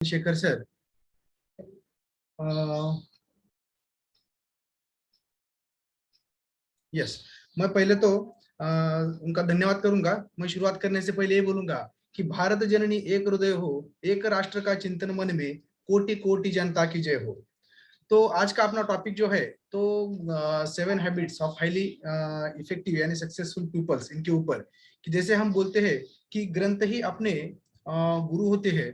Shekhar sir, yes, मैं पहले तो उनका धन्यवाद करूंगा। मैं शुरुआत करने से पहले ये बोलूंगा कि भारत जननी एक हृदय हो, एक राष्ट्र का चिंतन मन में, कोटि कोटि जनता की जय हो। तो आज का अपना टॉपिक जो है तो 7 हैबिट्स ऑफ हाईली इफेक्टिव यानी सक्सेसफुल पीपल्स, इनके ऊपर कि जैसे हम बोलते हैं कि ग्रंथ ही अपने गुरु होते हैं,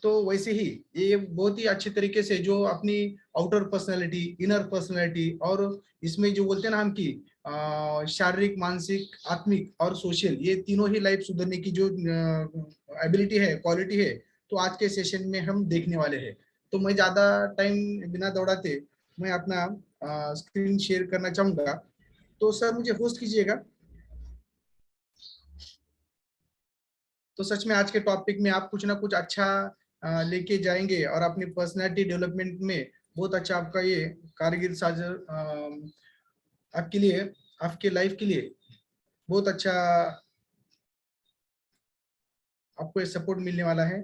तो वैसे ही ये बहुत ही अच्छे तरीके से जो अपनी आउटर पर्सनालिटी, इनर पर्सनालिटी और इसमें जो बोलते हैं ना हम कि शारीरिक, मानसिक, आत्मिक और सोशल, ये तीनों ही लाइफ सुधरने की जो एबिलिटी है, क्वालिटी है, तो आज के सेशन में हम देखने वाले हैं। तो मैं ज्यादा टाइम बिना दौड़ाते मैं अपना स्क्रीन शेयर करना चाहूंगा। तो सर मुझे होस्ट कीजिएगा। तो सच में आज के टॉपिक में आप कुछ ना कुछ अच्छा लेके जाएंगे और अपनी पर्सनैलिटी डेवलपमेंट में बहुत अच्छा आपका ये कारगिल साझा आपके लिए, आपके लाइफ के लिए बहुत अच्छा आपको ये सपोर्ट मिलने वाला है।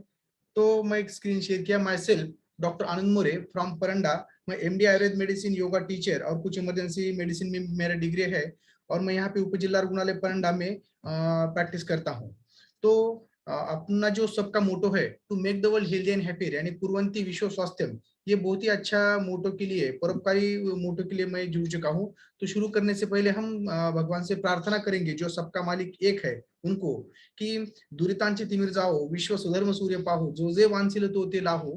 तो मैं एक स्क्रीन शेयर किया। Myself doctor Anand More from Paranda. मैं MD Ayurveda medicine, yoga teacher और कुछ इमरजेंसी मेडिसिन में मेरा डिग्री है और मैं यहाँ पे उपजिला रुग्णालय परंडा में प्रैक्टिस करता हूँ। तो अपना जो सबका मोटो है to make the world healthy and happy यानी पूर्वंती विश्व स्वास्थ्यम, ये बहुत ही अच्छा मोटो के लिए, परोपकारी मोटो के लिए मैं जुड़ चुका हूँ। तो शुरू करने से पहले हम भगवान से प्रार्थना करेंगे जो सबका मालिक एक है उनको, की दुरितांची तिमिर जाओ, विश्व सुधर्म सूर्य पाहो, जो जे वांछिल तो ते लाहो,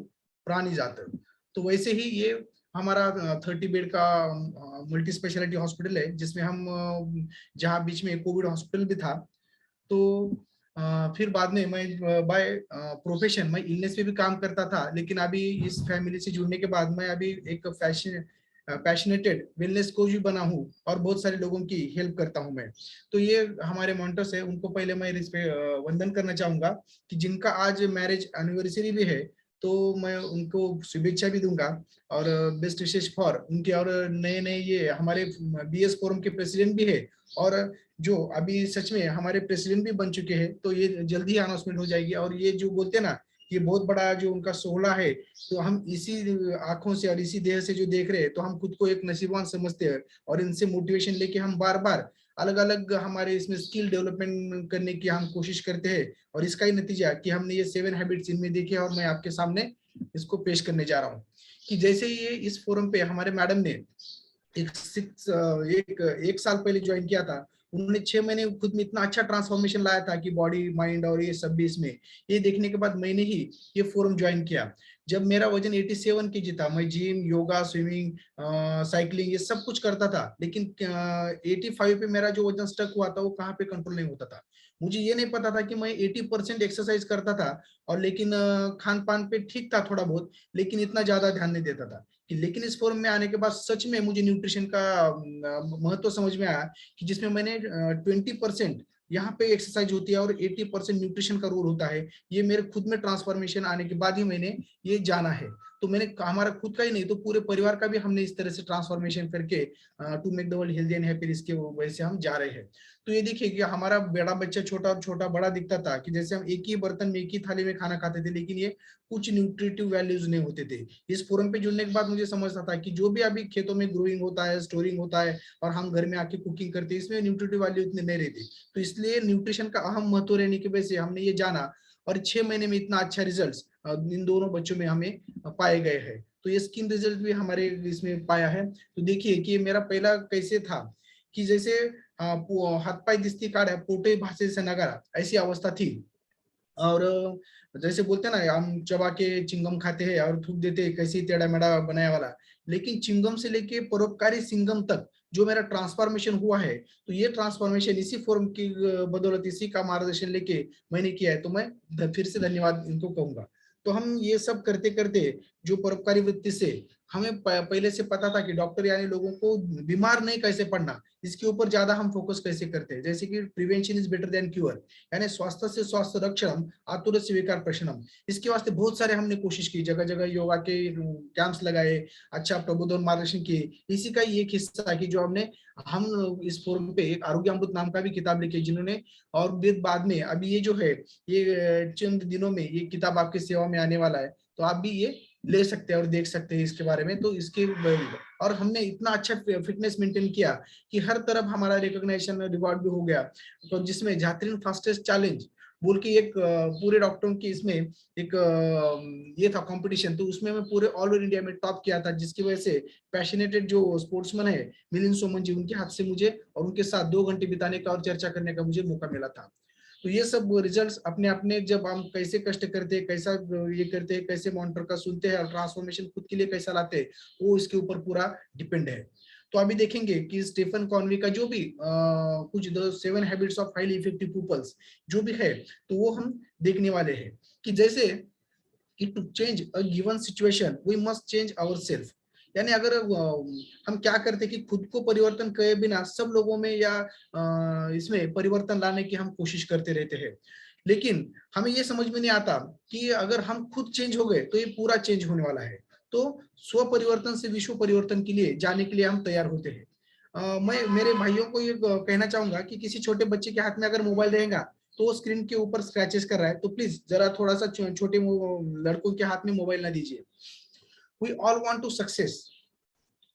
प्राणी जात। तो वैसे ही ये हमारा 30 बेड का मल्टी स्पेशलिटी हॉस्पिटल है, जिसमें हम जहाँ बीच में कोविड हॉस्पिटल भी था। तो फिर बाद में मैं बाय प्रोफेशन मैं इलनेस पे भी काम करता था, लेकिन अभी इस फैमिली से जुड़ने के बाद मैं अभी एक पैशनेटेड वेलनेस कोच भी बना हूँ और बहुत सारे लोगों की हेल्प करता हूँ मैं। तो ये हमारे मोंटोस है, उनको पहले मैं इस पे वंदन करना चाहूंगा कि जिनका आज मैरिज एनिवर्सरी भी है, तो मैं उनको शुभेच्छा भी दूंगा और बेस्ट विशेष फॉर उनके। और नए नए ये हमारे बीएस फोरम के प्रेसिडेंट भी है और जो अभी सच में हमारे प्रेसिडेंट भी बन चुके हैं, तो ये जल्दी ही अनाउंसमेंट हो जाएगी। और ये जो बोलते हैं ना, ये बहुत बड़ा जो उनका सोहला है, तो हम इसी आंखों से और इसी देह से जो देख रहे हैं, तो हम खुद को एक नसीबवान समझते हैं और इनसे मोटिवेशन लेके हम बार बार अलग अलग हमारे इसमें स्किल डेवलपमेंट करने की हम कोशिश करते हैं। और इसका ही नतीजा कि हमने ये 7 हैबिट्स इनमें देखे और मैं आपके सामने इसको पेश करने जा रहा हूँ। कि जैसे ये इस फोरम पे हमारे मैडम ने एक साल पहले ज्वाइन किया था, उन्होंने 6 महीने खुद में इतना अच्छा ट्रांसफॉर्मेशन लाया था कि बॉडी, माइंड और ये सब भी इसमें, ये देखने के बाद मैंने ही ये फोरम ज्वाइन किया। जब मेरा वजन 87 केजी था, मैं जिम, योगा, स्विमिंग, साइकिलिंग ये सब कुछ करता था, लेकिन 85 पे मेरा जो वजन स्टक हुआ था वो कहाँ पे कंट्रोल नहीं होता था। मुझे ये नहीं पता था कि मैं 80% एक्सरसाइज करता था और लेकिन खान पान पे ठीक था थोड़ा बहुत, लेकिन इतना ज्यादा ध्यान नहीं देता था। कि लेकिन इस फॉर्म में आने के बाद सच में मुझे न्यूट्रिशन का महत्व समझ में आया कि जिसमें मैंने 20% यहाँ पे एक्सरसाइज होती है और 80% न्यूट्रिशन का रोल होता है। ये मेरे खुद में ट्रांसफॉर्मेशन आने के बाद ही मैंने ये जाना है। तो मैंने हमारा खुद का ही नहीं तो पूरे परिवार का भी हमने इस तरह से ट्रांसफॉर्मेशन करके to make the world healthy and happy, इसके वजह से हम जा रहे हैं। तो ये देखिए कि हमारा बड़ा बच्चा छोटा और छोटा बड़ा दिखता था, कि जैसे हम एक ही बर्तन में, एक ही थाली में खाना खाते थे, लेकिन ये कुछ न्यूट्रिटिव वैल्यूज नहीं होते थे। इस फोरम पे जुड़ने के बाद मुझे समझता था कि जो भी अभी खेतों में ग्रोइंग होता है, स्टोरिंग होता है और हम घर में आके कुकिंग करते हैं, इसमें न्यूट्रिटिव वैल्यू इतने नहीं रहते। तो इसलिए न्यूट्रिशन का अहम महत्व रहने की वजह से हमने ये जाना और 6 महीने में इतना अच्छा रिजल्ट इन दोनों बच्चों में हमें पाए गए हैं। तो ये स्किन रिजल्ट भी हमारे इसमें पाया है। तो देखिए कि मेरा पहला कैसे था कि जैसे हाथ पाय दिसती काढ़ पोटे भाषे से नगारा, ऐसी अवस्था थी। और जैसे बोलते हैं ना, हम चबा के चिंगम खाते हैं और थूक देते हैं, कैसे टेढ़ा मेढ़ा बनाया वाला। लेकिन चिंगम से लेके परोपकारी सिंगम तक जो मेरा ट्रांसफॉर्मेशन हुआ है, तो ये ट्रांसफॉर्मेशन इसी फोरम की बदौलत, इसी का मार्गदर्शन लेके मैंने किया है। तो मैं फिर से धन्यवाद इनको कहूंगा। तो हम ये सब करते करते जो परोपकारी वृत्ति से हमें पहले से पता था कि डॉक्टर यानी लोगों को बीमार नहीं कैसे पड़ना, इसके ऊपर ज्यादा हम फोकस कैसे करते हैं। जैसे कि prevention is better than cure, यानी स्वास्थ्य से स्वास्थ्य रक्षणम आतुर से विकार प्रशनम। इसके वास्ते बहुत सारे हमने कोशिश की, जगह जगह योगा के कैंप्स लगाए, अच्छा प्रबोधन मार्गदर्शन किए। इसी का ही एक हिस्सा कि जो हमने हम इस फोरम पे एक आरोग्य अमृत नाम का भी किताब लिखे, जिन्होंने और बाद में अभी ये जो है ये चंद दिनों में ये किताब आपकी सेवा में आने वाला है। तो आप भी ये ले सकते हैं और देख सकते हैं इसके बारे में। तो इसके और हमने इतना अच्छा फिटनेस मेंटेन किया कि हर तरफ हमारा रिकॉग्निशन रिवॉर्ड भी हो गया। तो जिसमें झात्रीन फास्टेस्ट चैलेंज बोल के एक पूरे डॉक्टरों की इसमें एक ये था कंपटीशन, तो उसमें मैं पूरे ऑल ओवर इंडिया में टॉप किया था, जिसकी वजह से पैशनेटेड जो स्पोर्ट्समैन है मिलिंद सोमन जी, उनके हाथ से मुझे और उनके साथ 2 घंटे बिताने का और चर्चा करने का मुझे मौका मिला था। तो ये सब रिजल्ट्स अपने अपने, जब हम कैसे कष्ट करते हैं, कैसा ये करते हैं, कैसे मॉनिटर का सुनते हैं और ट्रांसफॉर्मेशन खुद के लिए कैसा लाते हैं, वो इसके ऊपर पूरा डिपेंड है। तो अभी देखेंगे कि स्टीफन कॉनवे का जो भी कुछ the 7 habits of highly effective peoples जो भी है, तो वो हम देखने वाले हैं कि जैसे कि to change a given situation we must change our self. यानी अगर हम क्या करते कि खुद को परिवर्तन करे बिना सब लोगों में या इसमें परिवर्तन लाने की हम कोशिश करते रहते हैं, लेकिन हमें ये समझ में नहीं आता कि अगर हम खुद चेंज हो गए तो ये पूरा चेंज होने वाला है। तो स्व परिवर्तन से विश्व परिवर्तन के लिए जाने के लिए हम तैयार होते हैं। मैं मेरे भाइयों को ये कहना चाहूंगा कि किसी छोटे बच्चे के हाथ में अगर मोबाइल रहेगा तो वो स्क्रीन के ऊपर स्क्रैचेस कर रहा है, तो प्लीज जरा थोड़ा सा छोटे लड़कों के हाथ में मोबाइल ना दीजिए। We all want to success,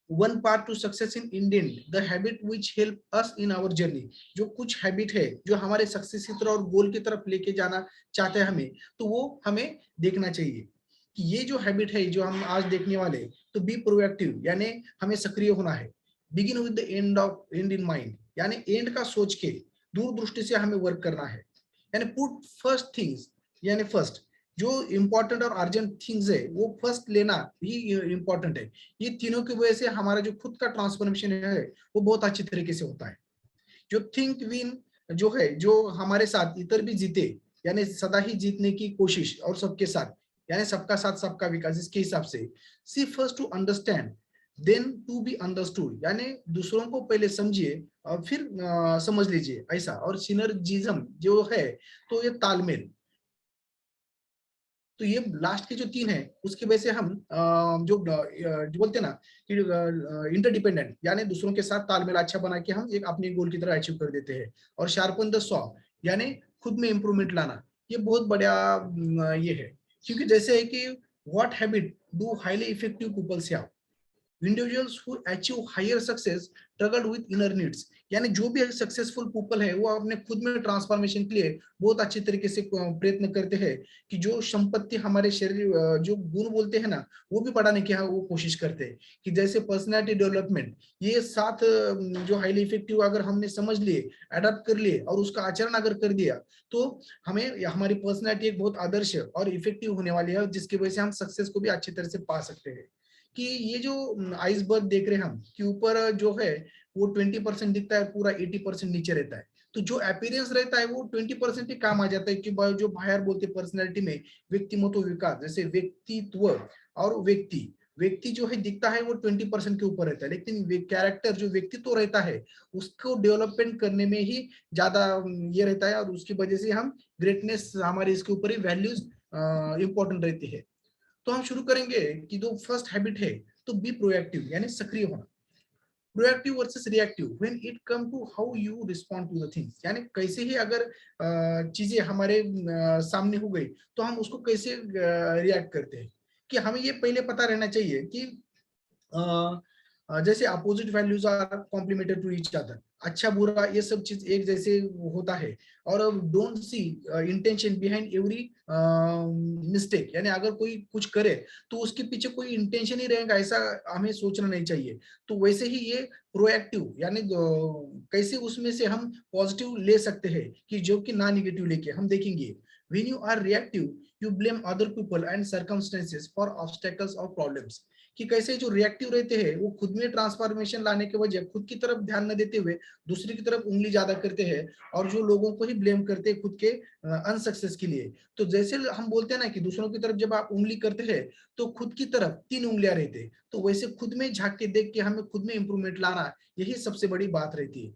one part to success in Indian the habit which help us in our journey. जो कुछ हैबिट है जो हमारे सक्सेस की तरफ और गोल की तरफ लेके जाना चाहते हैं हमें, तो वो हमें देखना चाहिए कि ये जो हैबिट है जो हम आज देखने वाले, तो बी प्रोएक्टिव यानी हमें सक्रिय होना है। Begin with the and in mind, यानी एंड का सोच के दूरदृष्टि से हमें वर्क करना है। यानी पुट फर्स्ट थिंग्स, यानी फर्स्ट जो इंपॉर्टेंट और अर्जेंट थिंग्स है वो फर्स्ट लेना ही इंपॉर्टेंट है। ये तीनों की वजह से हमारा जो खुद का ट्रांसफॉर्मेशन है वो बहुत अच्छी तरीके से होता है। जो थिंक विन जो है, जो हमारे साथ इतर भी जीते, यानी सदा ही जीतने की कोशिश और सबके साथ, यानी सबका साथ सबका विकास, इसके हिसाब से seek first to understand then to be understood, यानी दूसरों को पहले समझिए और फिर समझ लीजिए ऐसा। और सिनर्जिज्म जो है, तो ये तालमेल। तो ये लास्ट के जो 3 है उसकी वजह से हम जो बोलते हैं ना कि इंटरडिपेंडेंट, यानी दूसरों के साथ तालमेल अच्छा बना के हम एक अपने गोल की तरह अचीव कर देते हैं। और शार्पन द सॉ, यानी खुद में इंप्रूवमेंट लाना, ये बहुत बढ़िया ये है। क्योंकि जैसे है कि what habit do highly effective peoples have, individuals who achieve higher success struggle with inner needs, यानी जो भी सक्सेसफुल पीपल है वो अपने खुद में ट्रांसफॉर्मेशन के लिए बहुत अच्छी तरीके से प्रयत्न करते हैं कि जो संपत्ति हमारे शरीर जो गुण बोलते हैं ना, वो भी बढ़ाने की वो कोशिश करते हैं। कि जैसे पर्सनालिटी डेवलपमेंट, ये साथ जो हाईली इफेक्टिव अगर हमने समझ लिए, अडॉप्ट कर लिए और उसका आचरण अगर कर दिया, तो हमें हमारी पर्सनालिटी एक बहुत आदर्श और इफेक्टिव होने वाली है, जिसकी वजह से हम सक्सेस को भी अच्छी तरह से पा सकते हैं। कि ये जो आइसबर्ग देख रहे हैं हम कि ऊपर जो है वो 20% दिखता है, पूरा 80% नीचे रहता है। तो जो अपीयरेंस रहता है वो 20% ही काम आ जाता है कि जो बाहर बोलते पर्सनैलिटी में व्यक्तिमत्व विकास, जैसे व्यक्तित्व और व्यक्ति, व्यक्ति जो है दिखता है वो 20% के ऊपर रहता है, लेकिन कैरेक्टर जो व्यक्तित्व रहता है उसको डेवलपमेंट करने में ही ज्यादा ये रहता है, और उसकी वजह से हम ग्रेटनेस हमारे इसके ऊपर ही वैल्यूज इंपॉर्टेंट रहती है। तो हम शुरू करेंगे कि जो फर्स्ट हैबिट है, तो बी प्रोएक्टिव यानी सक्रिय होना। Proactive versus reactive when it come to how you respond to the things, यानी कैसे ही अगर चीजें हमारे सामने हो गई तो हम उसको कैसे रिएक्ट करते हैं। कि हमें ये पहले पता रहना चाहिए कि जैसे opposite values are complemented to each other, अच्छा बुरा ये सब चीज एक जैसे होता है। और don't see intention behind every mistake, यानी अगर कोई कुछ करे तो उसके पीछे कोई इंटेंशन ही रहेगा ऐसा हमें सोचना नहीं चाहिए। तो वैसे ही ये प्रोएक्टिव यानी कैसे उसमें से हम पॉजिटिव ले सकते हैं कि जो कि ना निगेटिव लेके हम देखेंगे। When you are reactive you blame other people and circumstances for obstacles और प्रॉब्लम्स। कि कैसे जो रिएक्टिव रहते हैं वो खुद में ट्रांसफॉर्मेशन लाने के वजह खुद की तरफ ध्यान न देते हुए दूसरी की तरफ उंगली ज्यादा करते हैं और जो लोगों को ही ब्लेम करते हैं खुद के अनसक्सेस के लिए। तो जैसे हम बोलते हैं ना कि दूसरों की तरफ जब आप उंगली करते हैं तो खुद की तरफ 3 उंगलियां रहते हैं, तो वैसे खुद में झांक के देख के हमें खुद में इंप्रूवमेंट लाना, यही सबसे बड़ी बात रहती है।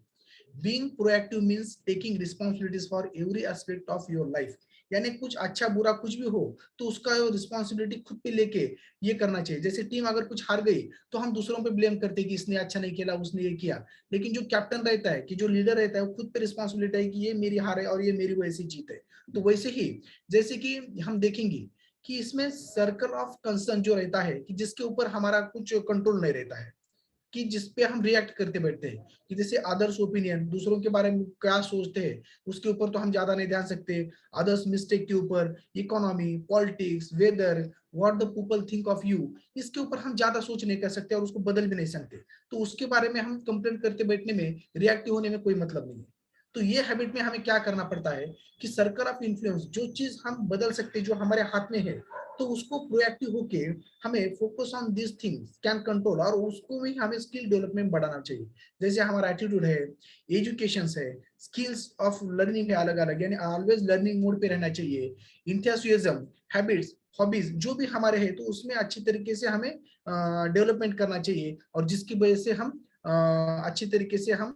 Being proactive means taking responsibilities for every aspect of your life, यानी कुछ अच्छा बुरा कुछ भी हो तो उसका रिस्पांसिबिलिटी खुद पे लेके ये करना चाहिए। जैसे टीम अगर कुछ हार गई तो हम दूसरों पे ब्लेम करते हैं कि इसने अच्छा नहीं खेला, उसने ये किया, लेकिन जो कैप्टन रहता है कि जो लीडर रहता है वो खुद पे रिस्पांसिबिलिटी है कि ये मेरी हार है और ये मेरी वजह से जीत है। तो वैसे ही जैसे कि हम देखेंगे कि इसमें सर्कल ऑफ कंसर्न जो रहता है कि जिसके ऊपर हमारा कुछ कंट्रोल नहीं रहता है, कि जिसपे हम रिएक्ट करते बैठते हैं, कि जैसे अदर्स ओपिनियन, दूसरों के बारे में क्या सोचते हैं उसके ऊपर तो हम ज्यादा नहीं ध्यान सकते, अदर्स मिस्टेक के ऊपर, economy, politics, weather, what the people think of you, इसके ऊपर हम ज्यादा सोच नहीं कर सकते और उसको बदल भी नहीं सकते। तो उसके बारे में हम कंप्लेन करते बैठने में, रिएक्टिव होने में कोई मतलब नहीं है। तो ये हैबिट में हमें क्या करना पड़ता है कि सर्कल ऑफ इन्फ्लुएंस, जो चीज हम बदल सकते, जो हमारे हाथ में है, तो उसको प्रोएक्टिव होके हमें focus on this things can control, और उसको भी हमें स्किल डेवलपमेंट बढ़ाना चाहिए। जैसे हमारा एटीट्यूड है, एजुकेशन है, स्किल्स ऑफ लर्निंग है अलग अलग, यानी ऑलवेज लर्निंग मोड पे रहना चाहिए। इंथुसियाज्म, हैबिट्स, हॉबीज जो भी हमारे हैं, तो उसमें अच्छी तरीके से हमें डेवलपमेंट करना चाहिए, और जिसकी वजह से हम अच्छी तरीके से हम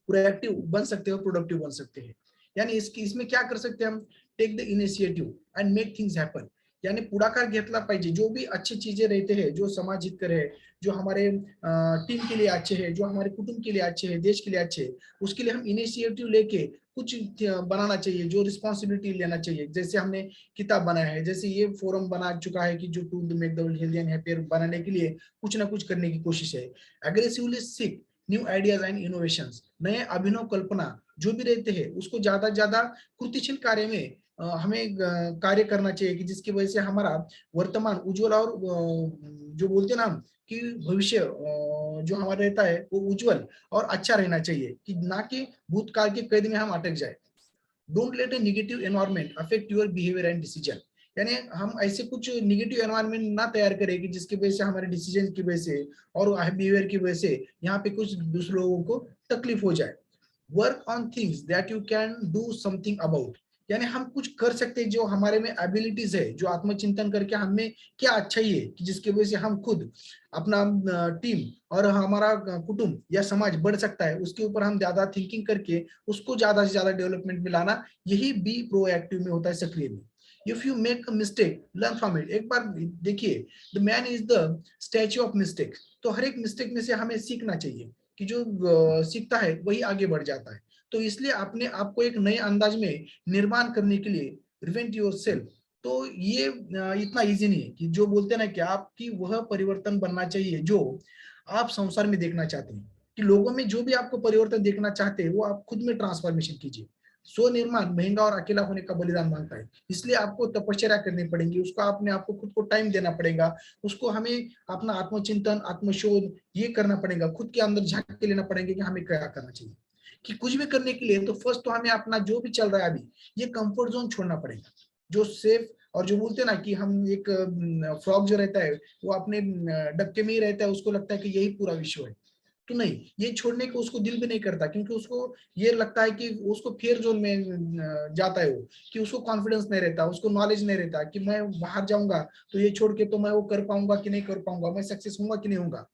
प्रोएक्टिव बन सकते हैं और प्रोडक्टिव बन सकते हैं। यानी इसकी इसमें क्या कर सकते हैं हम, take the initiative and make things happen, यानी पुढाकार घेतला पाहिजे। जो भी अच्छी चीजें रहते हैं, जो समाज हितकर है, जो हमारे टीम के लिए अच्छे हैं, जो हमारे कुटुंब के लिए अच्छे हैं, देश के लिए अच्छे हैं, उसके लिए हम इनिशिएटिव लेके कुछ बनाना चाहिए, जो रिस्पॉन्सिबिलिटी लेना चाहिए। जैसे हमने किताब बनाया है, जैसे ये फोरम बना चुका है कि जो to make the world healthy and happier बनाने के लिए कुछ ना कुछ करने की कोशिश है। Aggressively seek new ideas and innovations, नए अभिनव कल्पना जो भी रहते हैं उसको ज्यादा ज्यादा कृतिशील कार्य में हमें कार्य करना चाहिए, कि जिसकी वजह से हमारा वर्तमान उज्जवल और जो बोलते हैं ना हम, कि भविष्य जो हमारा रहता है वो उज्जवल और अच्छा रहना चाहिए, कि ना कि भूतकाल के कैद में हम अटक जाए। Don't let A negative environment affect your behaviour and decision, यानी हम ऐसे कुछ नेगेटिव एनवायरमेंट ना तैयार करें कि जिसकी वजह से हमारे डिसीजन की वजह से और बिहेवियर की वजह से यहाँ पे कुछ दूसरे लोगों को तकलीफ हो जाए। Work on things that you can do something about, यानी हम कुछ कर सकते हैं जो हमारे में एबिलिटीज है, जो आत्मचिंतन करके हमें क्या अच्छा ही है, कि जिसकी वजह से हम खुद, अपना टीम और हमारा कुटुंब या समाज बढ़ सकता है, उसके ऊपर हम ज्यादा थिंकिंग करके उसको ज्यादा से ज्यादा डेवलपमेंट में लाना, यही बी प्रोएक्टिव में होता है, सक्रिय में। If you make a mistake learn from it, एक बार देखिए, the man is the statue of mistake, तो हर एक मिस्टेक में से हमें सीखना चाहिए, कि जो सीखता है वही आगे बढ़ जाता है। तो इसलिए अपने आप को एक नए अंदाज में निर्माण करने के लिए रिवेंट योर सेल्फ, तो ये इतना इजी नहीं है, कि जो बोलते हैं ना कि आपकी वह परिवर्तन बनना चाहिए जो आप संसार में देखना चाहते हैं, कि लोगों में जो भी आपको परिवर्तन देखना चाहते हैं वो आप खुद में ट्रांसफॉर्मेशन कीजिए। स्वनिर्माण महंगा और अकेला होने का बलिदान मांगता है, इसलिए आपको तपस्या करनी पड़ेगी, उसको अपने आपको खुद को टाइम देना पड़ेगा, उसको हमें अपना आत्मचिंतन, आत्मशोध ये करना पड़ेगा, खुद के अंदर झांक के लेना पड़ेगा कि हमें क्या करना चाहिए। कि कुछ भी करने के लिए तो फर्स्ट तो हमें अपना जो भी चल रहा है अभी, ये कंफर्ट जोन छोड़ना पड़ेगा, जो सेफ, और जो बोलते हैं ना कि हम एक फ्रॉग जो रहता है वो अपने डक्के में ही रहता है, उसको लगता है कि यही पूरा विश्व है। तो नहीं, ये छोड़ने को उसको दिल भी नहीं करता, क्योंकि उसको ये लगता है कि उसको फेयर जोन में जाता है वो, कि उसको कॉन्फिडेंस नहीं रहता, उसको नॉलेज नहीं रहता कि मैं बाहर जाऊंगा तो ये छोड़ के तो मैं वो कर पाऊंगा कि नहीं कर पाऊंगा, मैं सक्सेस होऊंगा कि नहीं होऊंगा।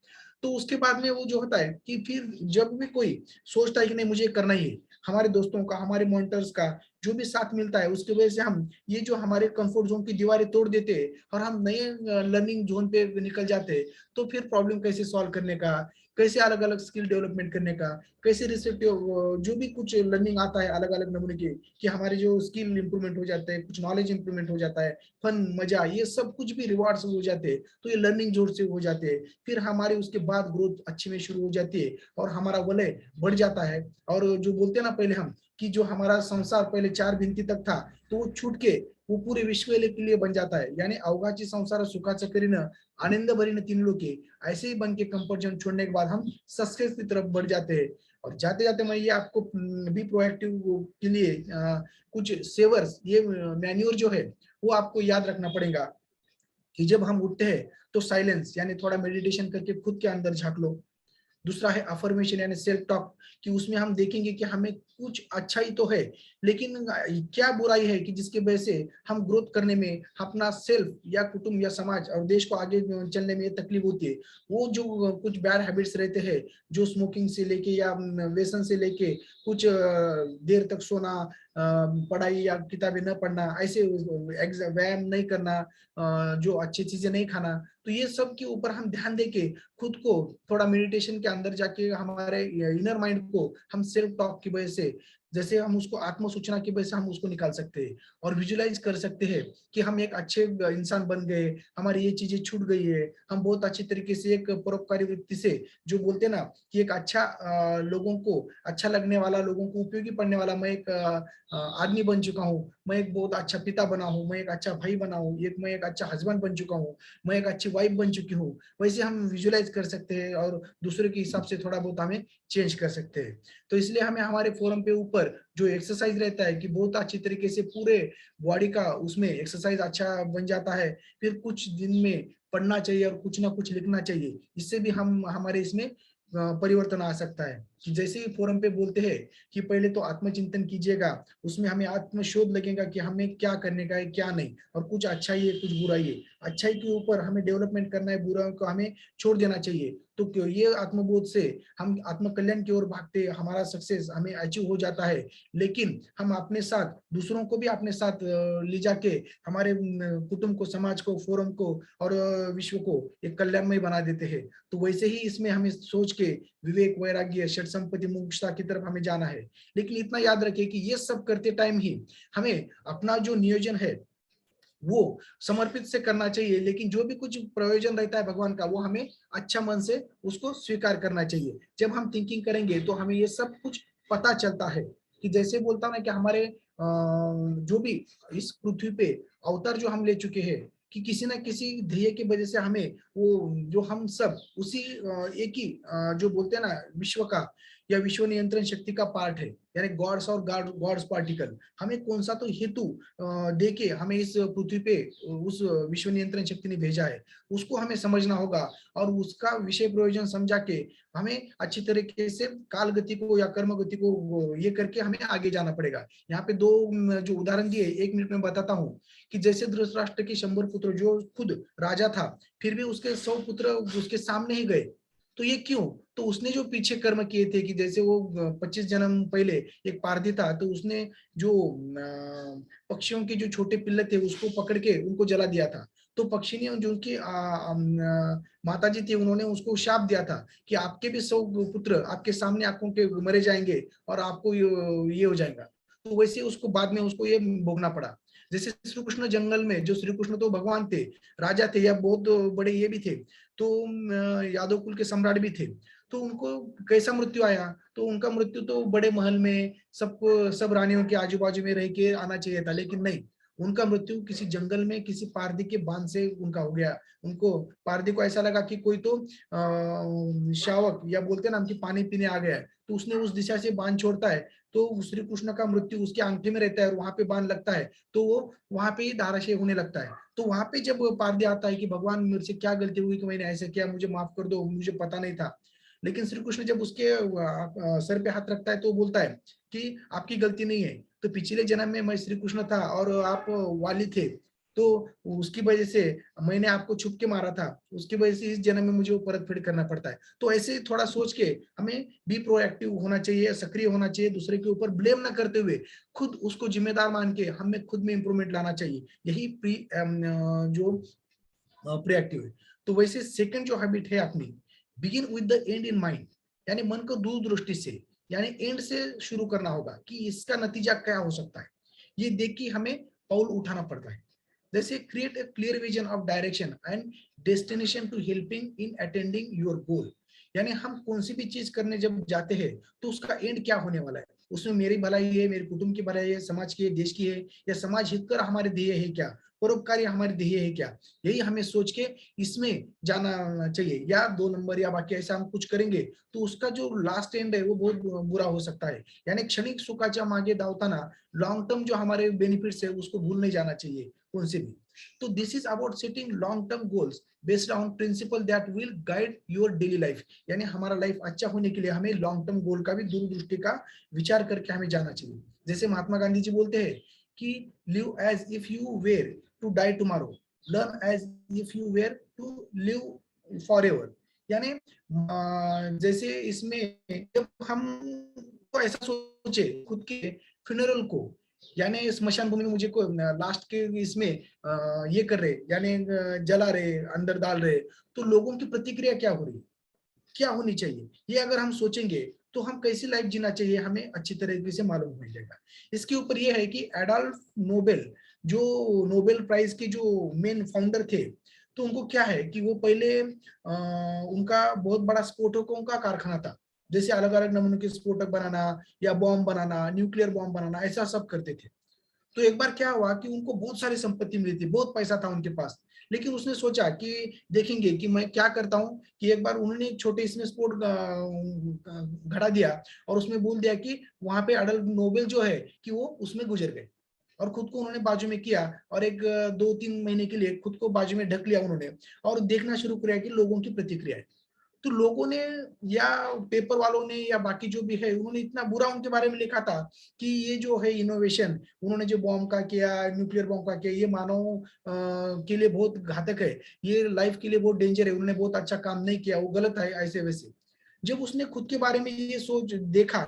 तो उसके बाद में वो जो होता है कि फिर जब भी कोई सोचता है कि नहीं मुझे करना ही है, हमारे दोस्तों का, हमारे मॉनिटर्स का जो भी साथ मिलता है, उसकी वजह से हम ये जो हमारे कंफर्ट जोन की दीवारें तोड़ देते हैं और हम नए लर्निंग जोन पे निकल जाते हैं, तो फिर प्रॉब्लम कैसे सॉल्व करने का, कैसे अलग अलग स्किल डेवलपमेंट करने का, कैसे रिसेप्टिव जो भी कुछ लर्निंग आता है अलग अलग नमूने के, कि हमारे जो स्किल इंप्रूवमेंट हो जाते हैं, कुछ नॉलेज इंप्रूवमेंट हो जाता है, फन मजा ये सब कुछ भी रिवार्ड्स हो जाते हैं, तो ये लर्निंग जोर से हो जाते हैं, फिर हमारी उसके बाद ग्रोथ अच्छी में शुरू हो जाती है और हमारा वलय बढ़ जाता है। और जो बोलते हैं ना पहले हम, कि जो हमारा संसार पहले चार भिंती तक था, तो वो छूट के वो पूरे विश्व के लिए बन जाता है, यानी अवघाची संसार सुखाचं करीनं आनंद भरीन तीन लोके, ऐसे ही बन के कंफर्ट जोन छोड़ने के बाद हम सक्सेस की तरफ बढ़ जाते हैं। और जाते जाते मैं ये आपको बी प्रोएक्टिव के लिए कुछ सेवर्स, ये मैन्योर जो है वो आपको याद रखना पड़ेगा, कि जब हम उठते हैं तो साइलेंस, यानी थोड़ा मेडिटेशन करके खुद के अंदर झांक लो। दूसरा है अफर्मेशन यानी सेल्फ टॉक, कि उसमें हम देखेंगे कि हमें कुछ अच्छा ही तो है, लेकिन क्या बुराई है कि जिसकी वजह से हम ग्रोथ करने में अपना सेल्फ या कुटुंब या समाज और देश को आगे चलने में तकलीफ होती है। वो जो कुछ बैड हैबिट्स रहते हैं, जो स्मोकिंग से लेके या व्यसन से लेके कुछ देर तक सोना, पढ़ाई या किताबें न पढ़ना, ऐसे व्यायाम नहीं करना, जो अच्छी चीजें नहीं खाना, तो ये सब के ऊपर हम ध्यान देके खुद को थोड़ा मेडिटेशन के अंदर जाके हमारे इनर माइंड को हम सेल्फ टॉक की वजह से जैसे हम उसको आत्म सूचना की वजह से हम उसको निकाल सकते हैं और विजुलाइज कर सकते हैं कि हम एक अच्छे इंसान बन गए, हमारी ये चीजें छूट गई है, हम बहुत अच्छी तरीके से एक परोपकारी वृत्ति से, जो बोलते हैं ना कि एक अच्छा लोगों को अच्छा लगने वाला, लोगों को उपयोगी पड़ने वाला मैं एक आदमी बन चुका हूँ, मैं एक बहुत अच्छा पिता बना हूँ, मैं एक अच्छा भाई बना हूँ, मैं एक अच्छा हस्बैंड बन चुका हूँ, मैं एक अच्छी वाइफ बन चुकी हूँ। वैसे हम विजुलाइज कर सकते हैं और दूसरे के हिसाब से थोड़ा बहुत हमें चेंज कर सकते हैं। तो इसलिए हमें हमारे फोरम पे ऊपर जो एक्सरसाइज रहता है कि बहुत अच्छी तरीके से पूरे बॉडी का उसमें एक्सरसाइज अच्छा बन जाता है। फिर कुछ दिन में पढ़ना चाहिए और कुछ ना कुछ लिखना चाहिए, इससे भी हम हमारे इसमें परिवर्तन आ सकता है। कि जैसे ही फोरम पे बोलते हैं कि पहले तो आत्मचिंतन कीजिएगा, उसमें हमें आत्मशोध लगेगा कि हमें क्या करने का है क्या नहीं, और कुछ अच्छाई है कुछ बुराई है, अच्छाई के ऊपर हमें डेवलपमेंट करना है, बुराई को हमें छोड़ देना चाहिए। तो क्यों ये आत्मबोध से हम आत्म कल्याण की ओर भागते, हमारा सक्सेस हमें अचीव हो जाता है। लेकिन हम अपने साथ दूसरों को भी अपने साथ ले जाके हमारे कुटुंब को, समाज को, फोरम को और विश्व को एक कल्याणमय बना देते हैं। तो वैसे ही इसमें हमें सोच के विवेक, वैराग्य, षट संपत्ति, मोक्षता की तरफ हमें जाना है। लेकिन इतना याद रखिए कि ये सब करते टाइम ही हमें अपना जो नियोजन है वो समर्पित से करना चाहिए, लेकिन जो भी कुछ प्रयोजन रहता है भगवान का, वो हमें अच्छा मन से उसको स्वीकार करना चाहिए। जब हम थिंकिंग करेंगे तो हमें ये सब कुछ पता चलता है कि जैसे बोलता हूं ना कि हमारे जो भी इस पृथ्वी पे अवतार जो हम ले चुके हैं, कि किसी ना किसी ध्येय की वजह से हमें वो जो हम सब उसी एक ही जो बोलते हैं ना विश्व का या विश्व नियंत्रण शक्ति का पार्ट है, यानी गॉड्स और गॉड्स पार्टिकल, हमें कौन सा तो हेतु देके हमें इस पृथ्वी पे उस विश्व नियंत्रण शक्ति ने भेजा है, उसको हमें समझना होगा। और उसका विषय प्रयोजन समझा के हमें अच्छी तरीके से काल गति को या कर्म गति को ये करके हमें आगे जाना पड़ेगा। यहाँ पे दो जो उदाहरण दिए 1 मिनट में बताता हूँ। कि जैसे धृतराष्ट्र के 100 पुत्र, जो खुद राजा था, फिर भी उसके 100 पुत्र उसके सामने ही गए। तो ये क्यों? तो उसने जो पीछे कर्म किए थे, कि जैसे वो 25 जन्म पहले एक पारधी था, तो उसने जो पक्षियों के जो छोटे पिल्ले थे उसको पकड़ के उनको जला दिया था। तो पक्षी ने जो उनकी माता जी थी, उन्होंने उसको शाप दिया था कि आपके भी 100 पुत्र आपके सामने आंखों के मरे जाएंगे और आपको ये हो जाएगा। तो वैसे उसको बाद में उसको ये भोगना पड़ा। जैसे श्री कृष्ण जंगल में, जो श्री कृष्ण तो भगवान थे, राजा थे या बहुत बड़े ये भी थे, तो यादव कुल के सम्राट भी थे। तो उनको कैसा मृत्यु आया? तो उनका मृत्यु तो बड़े महल में सबको, सब रानियों के आजू बाजू में रह के आना चाहिए था, लेकिन नहीं, उनका मृत्यु किसी जंगल में किसी पारधी के बांध से उनका हो गया। उनको, पारधी को ऐसा लगा कि कोई तो शावक या बोलते ना हम कि पानी पीने आ गया है, तो उसने उस दिशा से बांध छोड़ता है। तो श्री कृष्ण का मृत्यु उसके अंगठे में रहता है और वहां पे बांध लगता है, तो वो वहां पे ही धाराशय होने लगता है। तो वहां पे जब पारधी आता है कि भगवान मेरे से क्या गलती हुई कि मैंने ऐसा किया, मुझे माफ कर दो, मुझे पता नहीं था। लेकिन श्री कृष्ण जब उसके सर पे हाथ रखता है तो बोलता है कि आपकी गलती नहीं है, तो पिछले जन्म में मैं श्री कृष्ण था और आप वाली थे, तो उसकी वजह से मैंने आपको छुप के मारा था, उसकी वजह से इस जन्म में मुझे वो परत फेड़ करना पड़ता है। तो ऐसे थोड़ा सोच के हमें भी प्रोएक्टिव होना चाहिए, सक्रिय होना चाहिए, दूसरे के ऊपर ब्लेम ना करते हुए खुद उसको जिम्मेदार मान के हमें खुद में इंप्रूवमेंट लाना चाहिए। यही जो प्रोएक्टिव है। तो वैसे सेकंड जो हैबिट है अपनी, begin with the and in mind, यानी मन को दूरदृष्टि से, यानी एंड से शुरू करना होगा कि इसका नतीजा क्या हो सकता है, ये देख के हमें पौल उठाना पड़ता है। जैसे create a clear vision of direction and destination to helping in attending your goal, यानी हम कौन सी भी चीज करने जब जाते हैं तो उसका एंड क्या होने वाला है, उसमें मेरी भलाई है, मेरे कुटुंब की भलाई है, समाज की है, देश की है, या समाज हित कर हमारे ध्येय है क्या, परोपकारी हमारे ध्येय है क्या, यही हमें सोच के इसमें जाना चाहिए। या 2 नंबर या बाकी ऐसा हम कुछ करेंगे तो उसका जो लास्ट एंड है वो बहुत बुरा हो सकता है। यानी क्षणिक सुखाच्या मागे धावताना लॉन्ग टर्म जो हमारे बेनिफिट्स है उसको भूल नहीं जाना चाहिए कौन से भी। तो this is about setting long term goals based on principal that will guide your daily life, यानी हमारा लाइफ अच्छा होने के लिए हमें लॉन्ग टर्म गोल का भी दूरदृष्टि का विचार करके हमें जाना चाहिए। जैसे महात्मा गांधी जी बोलते हैं कि live as if you were to die tomorrow, learn as if you were to live for ever. यानी जैसे इसमें जब हम तो ऐसा सोचे खुद के फ्यूनरल को, यानी स्मशान भूमि में मुझे को लास्ट के इसमें ये कर रहे, यानी जला रहे, अंदर डाल रहे, तो लोगों की प्रतिक्रिया क्या हो रही, क्या होनी चाहिए, ये अगर हम सोचेंगे तो हम कैसी लाइफ जीना चाहिए हमें अच्छी तरीके से मालूम हो जाएगा। इसके ऊपर ये है कि एडोल्फ नोबेल, जो नोबेल प्राइज के जो मेन फाउंडर थे, तो उनको क्या है कि वो पहले उनका बहुत बड़ा स्फोटकों का कारखाना था, जैसे अलग अलग नमूनों के स्फोटक बनाना या बॉम्ब बनाना, न्यूक्लियर बॉम्ब बनाना, ऐसा सब करते थे। तो एक बार क्या हुआ कि उनको बहुत सारी संपत्ति मिली थी, बहुत पैसा था उनके पास, लेकिन उसने सोचा कि देखेंगे कि मैं क्या करता हूँ, कि एक बार उन्होंने एक छोटे इसमें स्पोर्ट घड़ा दिया और उसमें बोल दिया कि वहां पे अडल नोबेल जो है कि वो उसमें गुजर गए, और खुद को उन्होंने बाजू में किया और एक 2-3 महीने के लिए खुद को बाजू में ढक लिया उन्होंने, और देखना शुरू किया कि लोगों की प्रतिक्रिया है। तो लोगों ने या पेपर वालों ने या बाकी जो भी है, उन्होंने इतना बुरा उनके बारे में लिखा था कि ये जो है इनोवेशन उन्होंने जो बॉम्ब का किया, न्यूक्लियर बॉम्ब का किया, ये मानव के लिए बहुत घातक है, ये लाइफ के लिए बहुत डेंजर है, उन्होंने बहुत अच्छा काम नहीं किया, वो गलत है, ऐसे वैसे। जब उसने खुद के बारे में ये सोच देखा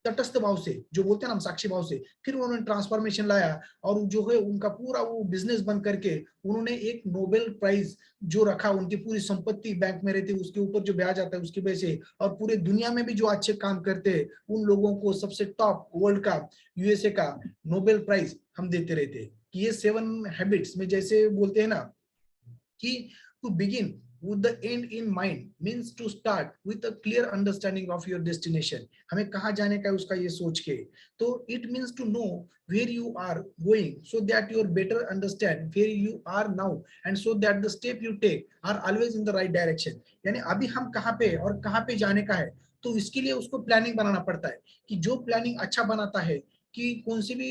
तटस्थ भाव से, जो बोलते हैं ना हम साक्षी भाव से, फिर उन्होंने ट्रांसफॉर्मेशन लाया और जो है उनका पूरा वो बिजनेस बन करके उन्होंने एक नोबेल प्राइज जो रखा, उनकी पूरी संपत्ति बैंक में रहती है उसके ऊपर जो ब्याज आता है उसकी वजह से, और पूरे दुनिया में भी जो अच्छे काम करते हैं उन लोगों को सबसे टॉप वर्ल्ड का, यूएसए का नोबेल प्राइज हम देते रहते हैं। कि ये 7 हैबिट्स में जैसे बोलते हैं ना कि to begin with the end in mind means to start with a clear understanding of your destination, हमें कहाँ जाने का है उसका ये सोच के, तो it means to know where you are going so that you better understand where you are now and so that the step you take are always in the right direction, यानी अभी हम कहाँ पे और कहाँ पे जाने का है, तो इसके लिए उसको प्लानिंग बनाना पड़ता है। कि जो प्लानिंग अच्छा बनाता है, कि कौन से भी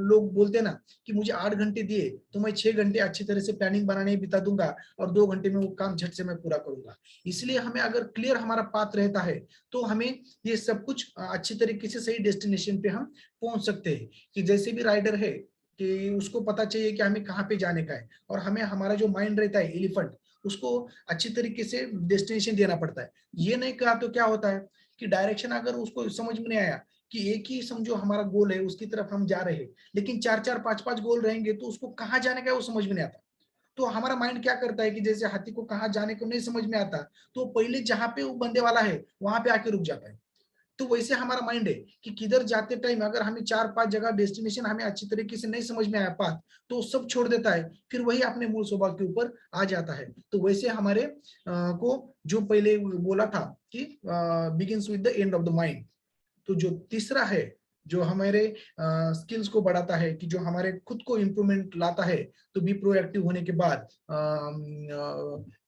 लोग बोलते हैं ना कि मुझे 8 घंटे दिए तो मैं 6 घंटे अच्छी तरह से प्लानिंग बनाने बिता दूंगा और 2 घंटे में वो काम झट से मैं पूरा करूंगा। इसलिए हमें अगर क्लियर हमारा पाथ रहता है तो हमें ये सब कुछ अच्छी तरीके से सही डेस्टिनेशन पे हम पहुंच सकते हैं। कि जैसे भी राइडर है कि उसको पता चाहिए कि हमें कहाँ पे जाने का है, और हमें हमारा जो माइंड रहता है एलिफेंट, उसको अच्छी तरीके से डेस्टिनेशन देना पड़ता है। ये नहीं कहा तो क्या होता है कि डायरेक्शन अगर उसको समझ में नहीं आया, कि एक ही समझो हमारा गोल है उसकी तरफ हम जा रहे हैं, लेकिन 4-4 5-5 गोल रहेंगे तो उसको कहाँ जाने का है वो समझ में नहीं आता। तो हमारा माइंड क्या करता है कि जैसे हाथी को कहाँ जाने को नहीं समझ में आता, तो पहले जहां पे वो बंदे वाला है वहां पे आके रुक जाता है। तो वैसे हमारा माइंड है कि किधर जाते टाइम अगर हमें 4-5 जगह डेस्टिनेशन हमें अच्छी तरीके से नहीं समझ में आया पाथ, तो सब छोड़ देता है, फिर वही अपने मूल स्वभाव के ऊपर आ जाता है। तो वैसे हमारे को जो पहले बोला था कि begins with the end of the mind. तो जो तीसरा है, जो हमारे स्किल्स को बढ़ाता है, कि जो हमारे खुद को इम्प्रूवमेंट लाता है, तो बी प्रोएक्टिव होने के बाद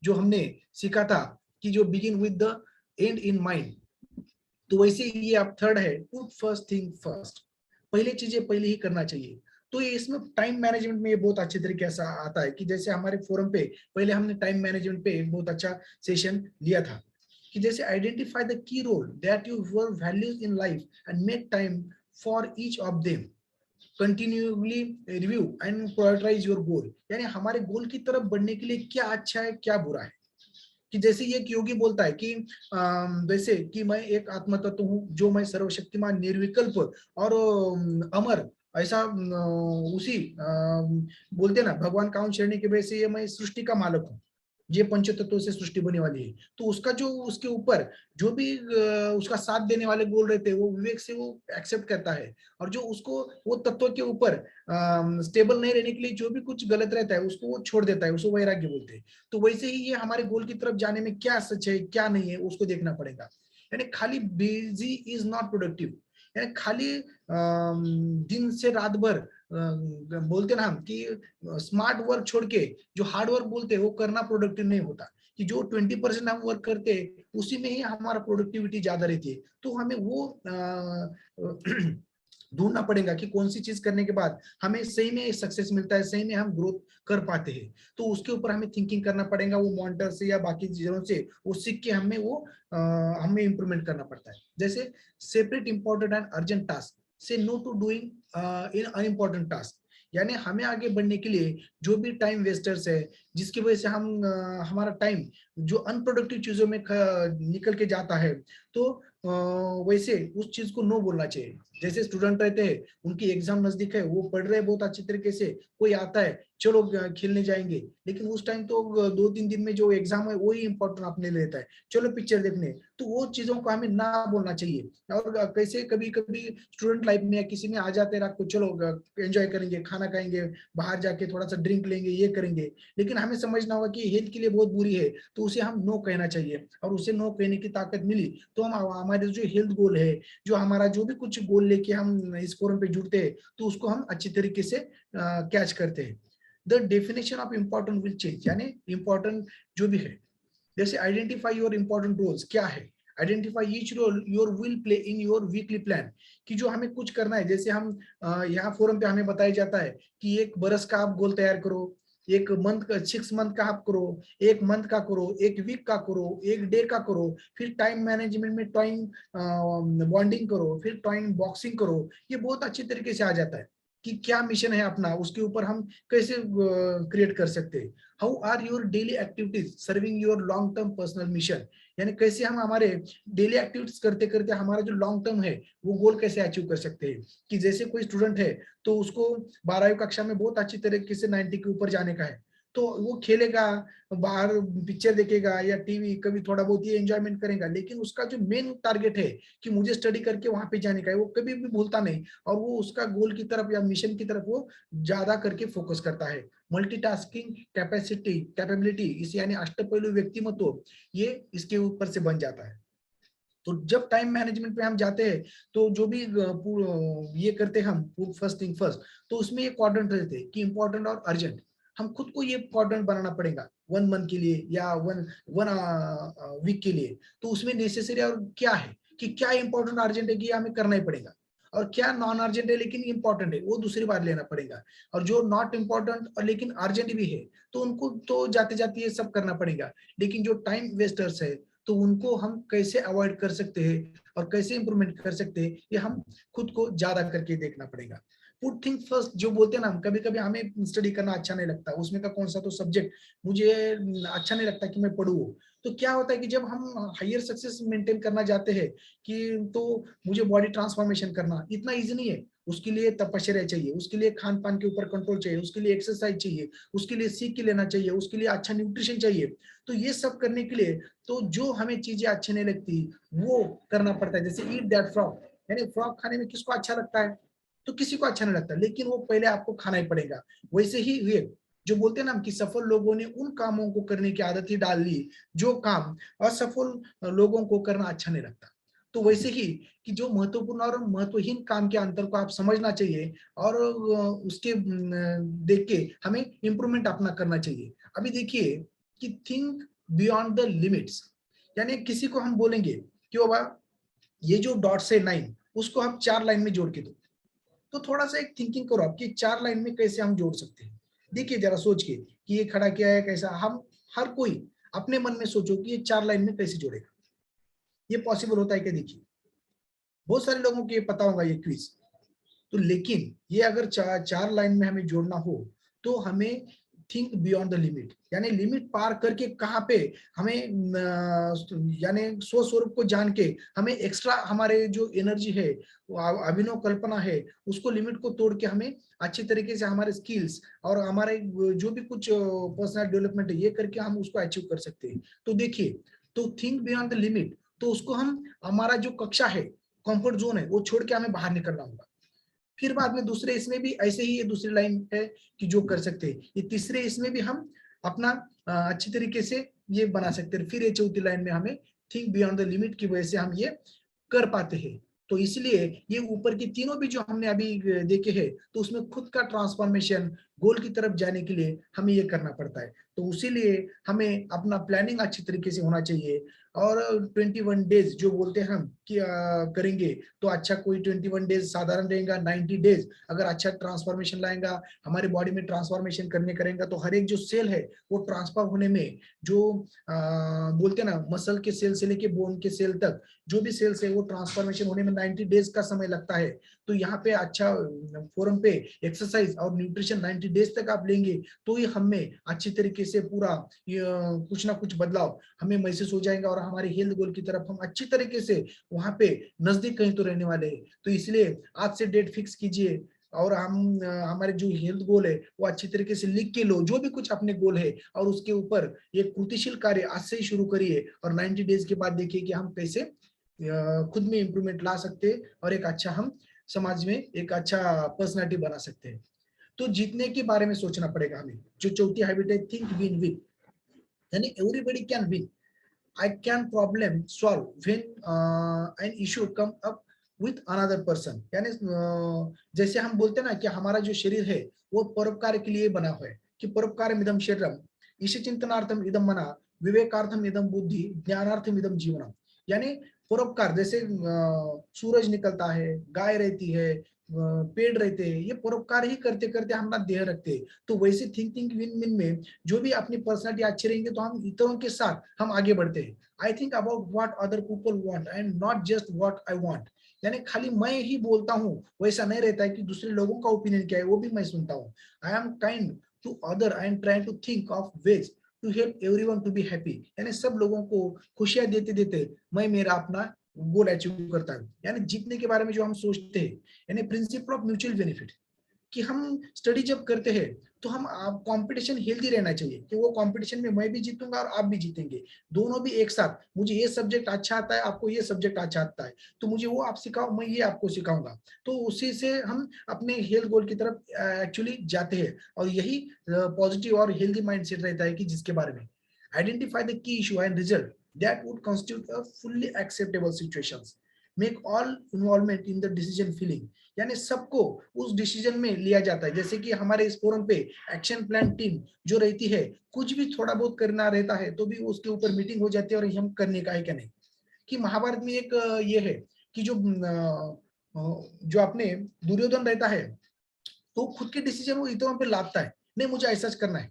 जो हमने सीखा था कि जो begin with the and in mind, तो वैसे ही ये आप थर्ड है, पुट फर्स्ट थिंग फर्स्ट, पहले चीजें पहले ही करना चाहिए। तो ये इसमें टाइम मैनेजमेंट में ये बहुत अच्छे तरीके से आता है, कि जैसे हमारे फोरम पे पहले हमने टाइम मैनेजमेंट पे एक बहुत अच्छा सेशन लिया था, कि जैसे identify the key role that you your values in life and make time for each of them, continuously review and prioritise your goal, यानी हमारे गोल की तरफ बढ़ने के लिए क्या अच्छा है क्या बुरा है। कि जैसे ये एक योगी बोलता है कि वैसे कि मैं एक आत्म तत्व हूँ, जो मैं सर्वशक्तिमान निर्विकल्प और अमर, ऐसा उसी बोलते हैं ना भगवान काउन श्रेणी की वजह से ये मैं सृष्टि का मालक हूँ, ये पंच तत्वों से सृष्टि बनी वाली है। तो उसका जो उसके ऊपर जो भी उसका साथ देने वाले बोल रहे थे वो विवेक से वो एक्सेप्ट करता है, और जो उसको वो तत्व के ऊपर स्टेबल नहीं रहने के लिए जो भी कुछ गलत रहता है उसको वो छोड़ देता है, उसको वैराग्य बोलते हैं। तो वैसे ही ये हमारे गोल की तरफ जाने में क्या सच है क्या नहीं है उसको देखना पड़ेगा। यानी खाली बिजी इज नॉट प्रोडक्टिव, यानी खाली दिन से रात भर बोलते ना हम कि स्मार्ट वर्क छोड़ के जो हार्ड वर्क बोलते हैं वो करना प्रोडक्टिव नहीं होता। कि जो 20% हम वर्क करते हैं उसी में ही हमारा प्रोडक्टिविटी ज्यादा रहती है। तो हमें वो ढूंढना पड़ेगा कि कौन सी चीज करने के बाद हमें सही में सक्सेस मिलता है, सही में हम ग्रोथ कर पाते हैं। तो उसके ऊपर हमें थिंकिंग करना पड़ेगा, वो मॉनिटर से या बाकी चीजों से वो सीख के हमें वो हमें इंप्रूवमेंट करना पड़ता है। जैसे separate important and urgent task से no to doing in unimportant task, यानी हमें आगे बढ़ने के लिए जो भी टाइम वेस्टर्स है जिसकी वजह से हम हमारा टाइम जो अनप्रोडक्टिव चीजों में निकल के जाता है, तो वैसे उस चीज को नो बोलना चाहिए। जैसे स्टूडेंट रहते हैं, उनकी एग्जाम नजदीक है, वो पढ़ रहे हैं बहुत अच्छी तरीके से, कोई आता है चलो खेलने जाएंगे, लेकिन उस टाइम तो 2-3 दिन में जो एग्जाम है वही इंपॉर्टेंट अपने लिए रहता है, चलो पिक्चर देखने। तो वो चीजों को हमें ना बोलना चाहिए। और कैसे कभी कभी स्टूडेंट लाइफ में या किसी में आ जाते हैं रात को, चलो एंजॉय करेंगे, खाना खाएंगे, बाहर जाके थोड़ा सा ड्रिंक लेंगे, ये करेंगे, लेकिन हमें समझना होगा कि हेल्थ के लिए बहुत बुरी है, तो उसे हम नो कहना चाहिए। और उसे नो कहने की ताकत मिली तो हम हमारे जो हेल्थ गोल है, जो हमारा जो भी कुछ गोल लेके हम इस फोरम पे जुड़ते हैं, तो उसको हम अच्छी तरीके से कैच करते हैं। The definition of important will change, यानी इम्पोर्टेंट जो भी है, जैसे आइडेंटिफाई योर इम्पोर्टेंट रोल्स क्या है, identify each role your will play in your weekly plan, कि जो हमें कुछ करना है। जैसे हम यहाँ फोरम पे हमें बताया जाता है कि एक बरस का आप गोल तैयार करो, एक मंथ का, 6 मंथ का आप करो, एक मंथ का करो, एक वीक का करो, एक डे का करो, फिर टाइम मैनेजमेंट में टाइम बॉन्डिंग करो, फिर टाइम बॉक्सिंग करो। ये बहुत अच्छी तरीके से आ जाता है कि क्या मिशन है अपना, उसके ऊपर हम कैसे क्रिएट कर सकते हैं। How are your daily activities serving your long term personal mission, यानी कैसे हम हमारे डेली एक्टिविटीज करते करते हमारा जो लॉन्ग टर्म है वो गोल कैसे अचीव कर सकते हैं। कि जैसे कोई स्टूडेंट है तो उसको 12वीं कक्षा में बहुत अच्छी तरीके से 90 के ऊपर जाने का है, तो वो खेलेगा, बाहर पिक्चर देखेगा या टीवी, कभी थोड़ा बहुत ही एंजॉयमेंट करेगा, लेकिन उसका जो मेन टारगेट है कि मुझे स्टडी करके वहां पे जाने का है, वो कभी भी भूलता नहीं, और वो उसका गोल की तरफ या मिशन की तरफ वो ज्यादा करके फोकस करता है। मल्टीटास्किंग कैपेबिलिटी, इस यानी अष्टपैलु व्यक्तिमत्व, ये इसके ऊपर से बन जाता है। तो जब टाइम मैनेजमेंट पे हम जाते हैं, तो जो भी ये करते हैं हम फर्स्ट थिंग फर्स्ट, तो उसमें ये क्वाड्रेंट रहते हैं कि इंपॉर्टेंट और अर्जेंट। हम खुद को ये क्वाड्रेंट बनाना पड़ेगा 1 मंथ के लिए या वन वन वीक के लिए। तो उसमें नेसेसरी और क्या है कि क्या इंपॉर्टेंट अर्जेंट है कि हमें करना ही पड़ेगा, और क्या नॉन अर्जेंट है लेकिन इंपॉर्टेंट है वो दूसरी बार लेना पड़ेगा। और जो नॉट इंपॉर्टेंट और लेकिन अर्जेंट भी है, तो उनको तो जाते जाते ये सब करना पड़ेगा। लेकिन जो टाइम वेस्टर्स है, तो उनको हम कैसे अवॉइड कर सकते हैं और कैसे इंप्रूवमेंट कर सकते हैं, ये हम खुद को ज्यादा करके देखना पड़ेगा। पुट थिंग फर्स्ट जो बोलते हैं ना, कभी कभी हमें स्टडी करना अच्छा नहीं लगता, उसमें का कौन सा तो सब्जेक्ट मुझे अच्छा नहीं लगता कि मैं पढ़ूँ। तो क्या होता है कि जब हम हायर सक्सेस मेंटेन करना जाते हैं कि तो मुझे बॉडी ट्रांसफॉर्मेशन करना इतना इजी नहीं है, उसके लिए तपश्चर्या चाहिए, उसके लिए खान पान के ऊपर कंट्रोल चाहिए, उसके लिए एक्सरसाइज चाहिए, उसके लिए सीख के लेना चाहिए, उसके लिए अच्छा न्यूट्रिशन चाहिए। तो ये सब करने के लिए तो जो हमें चीजें अच्छी नहीं लगती वो करना पड़ता है। जैसे ईट दैट फ्रॉग, यानी फ्रॉग खाने में किसको अच्छा लगता है, तो किसी को अच्छा नहीं लगता, लेकिन वो पहले आपको खाना ही पड़ेगा। वैसे ही ये जो बोलते हैं ना कि सफल लोगों ने उन कामों को करने की आदत ही डाल ली जो काम असफल लोगों को करना अच्छा नहीं लगता। तो वैसे ही कि जो महत्वपूर्ण और महत्वहीन काम के अंतर को आप समझना चाहिए, और उसके देख के हमें इंप्रूवमेंट अपना करना चाहिए। अभी देखिए कि थिंक बियॉन्ड द लिमिट्स, यानी किसी को हम बोलेंगे कि बाबा ये जो डॉट से लाइन, उसको हम 4 लाइन में जोड़ के दो, तो थोड़ा सा एक थिंकिंग करो आपकी 4 लाइन में कैसे हम जोड़ सकते हैं। देखिए जरा सोच के कि ये खड़ा किया है कैसा, हम हर कोई अपने मन में सोचो कि ये 4 लाइन में कैसे जोड़ेगा, ये पॉसिबल होता है क्या? देखिए बहुत सारे लोगों को ये पता होगा ये क्विज, तो लेकिन ये अगर 4 लाइन में हमें जोड़ना हो, तो हमें थिंक बियॉन्ड द लिमिट, यानी लिमिट पार करके कहाँ पे हमें यानी स्वस्वरूप को जान के हमें एक्स्ट्रा हमारे जो एनर्जी है, अभिनव कल्पना है, उसको लिमिट को तोड़ के हमें अच्छी तरीके से हमारे स्किल्स और हमारे जो भी कुछ पर्सनल डेवलपमेंट है, ये करके हम उसको अचीव कर सकते हैं। तो देखिए, तो थिंक बियॉन्ड द लिमिट, तो उसको हम हमारा जो कक्षा है, कंफर्ट जोन है, वो छोड़ के हमें बाहर निकलना होगा। फिर बाद में दूसरे इसमें भी ऐसे ही, ये दूसरी लाइन है कि जो कर सकते हैं, ये तीसरे इसमें भी हम अपना अच्छी तरीके से ये बना सकते हैं। फिर ये चौथी लाइन में हमें थिंक बियॉन्ड द लिमिट की वजह से हम ये कर पाते हैं। तो इसलिए ये ऊपर की तीनों भी जो हमने अभी देखे हैं, तो उसमें खुद का ट्रांसफॉर्मेशन गोल की तरफ जाने के लिए हमें ये करना पड़ता है। तो उसीलिए हमें अपना प्लानिंग अच्छी तरीके से होना चाहिए। और 21 डेज जो बोलते हैं हम कि करेंगे, तो अच्छा कोई 21 डेज साधारण रहेगा, 90 डेज अगर अच्छा ट्रांसफॉर्मेशन लाएगा, हमारे बॉडी में ट्रांसफॉर्मेशन करने करेंगे, तो हर एक जो सेल है वो ट्रांसफॉर्म होने में, जो बोलते हैं ना मसल के सेल से लेके बोन के सेल तक जो भी सेल्स है वो ट्रांसफॉर्मेशन होने में 90 डेज का समय लगता है। तो यहाँ पे अच्छा फोरम पे एक्सरसाइज और न्यूट्रिशन 90 डेज तक आप लेंगे तो ही हमें अच्छी तरीके से पूरा कुछ ना कुछ बदलाव हमें महसूस हो जाएगा और हमारे हेल्थ गोल की तरफ हम अच्छी तरीके से वहां पे नजदीक कहीं तो रहने वाले हैं। तो इसलिए आज से डेट फिक्स कीजिए और हम हमारे जो हेल्थ गोल है वो अच्छी तरीके से लिख के लो, जो भी कुछ अपने गोल है, और उसके ऊपर एक कृतिशील कार्य आज से ही शुरू करिए और 90 डेज के बाद देखिए कि हम कैसे खुद में इंप्रूवमेंट ला सकते हैं और एक अच्छा हम समाज में एक अच्छा पर्सनालिटी बना सकते हैं। तो जीतने के बारे में सोचना पड़ेगा हमें। जो चौथी हैबिट है, थिंक विन विन, यानी everybody can win. I can problem solve when an issue come up with another person। यानी जैसे हम बोलते हैं ना कि हमारा जो शरीर है वो परोपकार के लिए बना हुआ है, कि परोपकारम इदम शरीरम ईश चिंतनार्थम इदम मना विवेकार्थम इदम बुद्धि ज्ञानार्थम इदम जीवनम। यानी परोपकार, जैसे सूरज निकलता है, गाय रहती है, पेड़ रहते हैं, ये परोपकार ही करते करते हम ना देह रखते हैं। तो वैसे थिंकिंग विन विन में जो भी अपनी पर्सनालिटी अच्छी रहेंगे तो हम इतरों के साथ हम आगे बढ़ते हैं। I think about what other people want and not just what I want. यानी खाली मैं ही बोलता हूँ, वैसा नहीं रहता है कि दूसरे लोगों का ओपिनियन क्या है वो भी मैं सुनता हूँ। I am kind to other and trying to think of ways to help everyone to be happy. यानी सब लोगों को खुशियां देते देते मैं मेरा अपना गोल अचीव करता हूँ। यानी जीतने के बारे में जो हम सोचते हैं, यानी प्रिंसिपल ऑफ म्यूचुअल बेनिफिट, कि हम स्टडी जब करते हैं तो हम कंपटीशन हेल्दी रहना चाहिए, कि वो कंपटीशन में मैं भी जीतूंगा और आप भी जीतेंगे, दोनों भी एक साथ। मुझे ये सब्जेक्ट अच्छा आता है, आपको ये सब्जेक्ट अच्छा आता है, तो मुझे वो आप सिखाओ, मैं ये आपको सिखाऊंगा। तो उसी से हम अपने हेल्थ गोल की तरफ एक्चुअली जाते हैं। और यही पॉजिटिव और हेल्दी माइंडसेट रहता है कि जिसके बारे में आइडेंटिफाई द की issue and result that would constitute a fully acceptable situations, make all involvement in the decision feeling. यानी सबको उस डिसीजन में लिया जाता है। जैसे कि हमारे इस फोरम पे एक्शन प्लान टीम जो रहती है, कुछ भी थोड़ा बहुत करना रहता है तो भी उसके ऊपर मीटिंग हो जाती है और हम करने का है क्या नहीं। कि महाभारत में एक ये है कि जो अपने दुर्योधन रहता है तो खुद के डिसीजन वो इतनों पे लादता है, नहीं मुझे ऐसा करना है,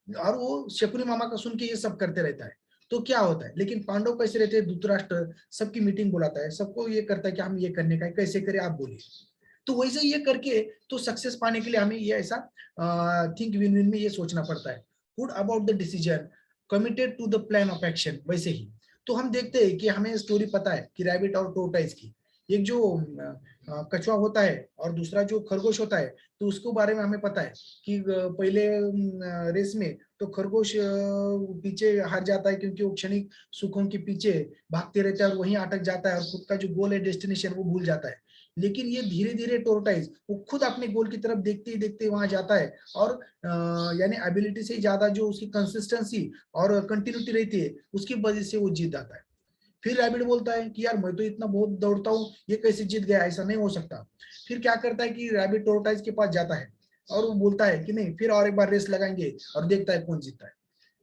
और वो शकुनी मामा का सुन के ये सब करते रहता है। तो क्या होता है, लेकिन पांडव कैसे रहते हैं, धृतराष्ट्र सबकी मीटिंग बुलाता है, सबको ये करता है कि हम ये करने का है, कैसे करें आप बोलिए। तो वैसे ये करके तो सक्सेस पाने के लिए हमें ये ऐसा थिंक विन विन में ये सोचना पड़ता है। Good about the decision, committed to the plan of action. वैसे ही तो हम देखते हैं कि हमें स्टोरी पता है कि रैबिट और टोर्टाइज की, एक जो कछुआ होता है और दूसरा जो खरगोश होता है, तो उसको बारे में हमें पता है कि पहले रेस में तो खरगोश पीछे हार जाता है क्योंकि वो क्षणिक सुखों के पीछे भागते रहता है और वहीं अटक जाता है और खुद का जो गोल है, डेस्टिनेशन, वो भूल जाता है। लेकिन ये धीरे धीरे टोर्टाइज वो खुद अपने गोल की तरफ देखते ही देखते वहां जाता है और यानी एबिलिटी से ज्यादा जो उसकी कंसिस्टेंसी और कंटिन्यूटी रहती है उसकी वजह से वो जीत जाता है। फिर रैबिट बोलता है कि यार मैं तो इतना बहुत दौड़ता हूँ, ये कैसे जीत गया, ऐसा नहीं हो सकता। फिर क्या करता है कि रैबिट टोर्टाइज के पास जाता है और वो बोलता है कि नहीं, फिर और एक बार रेस लगाएंगे और देखता है कौन जीतता है।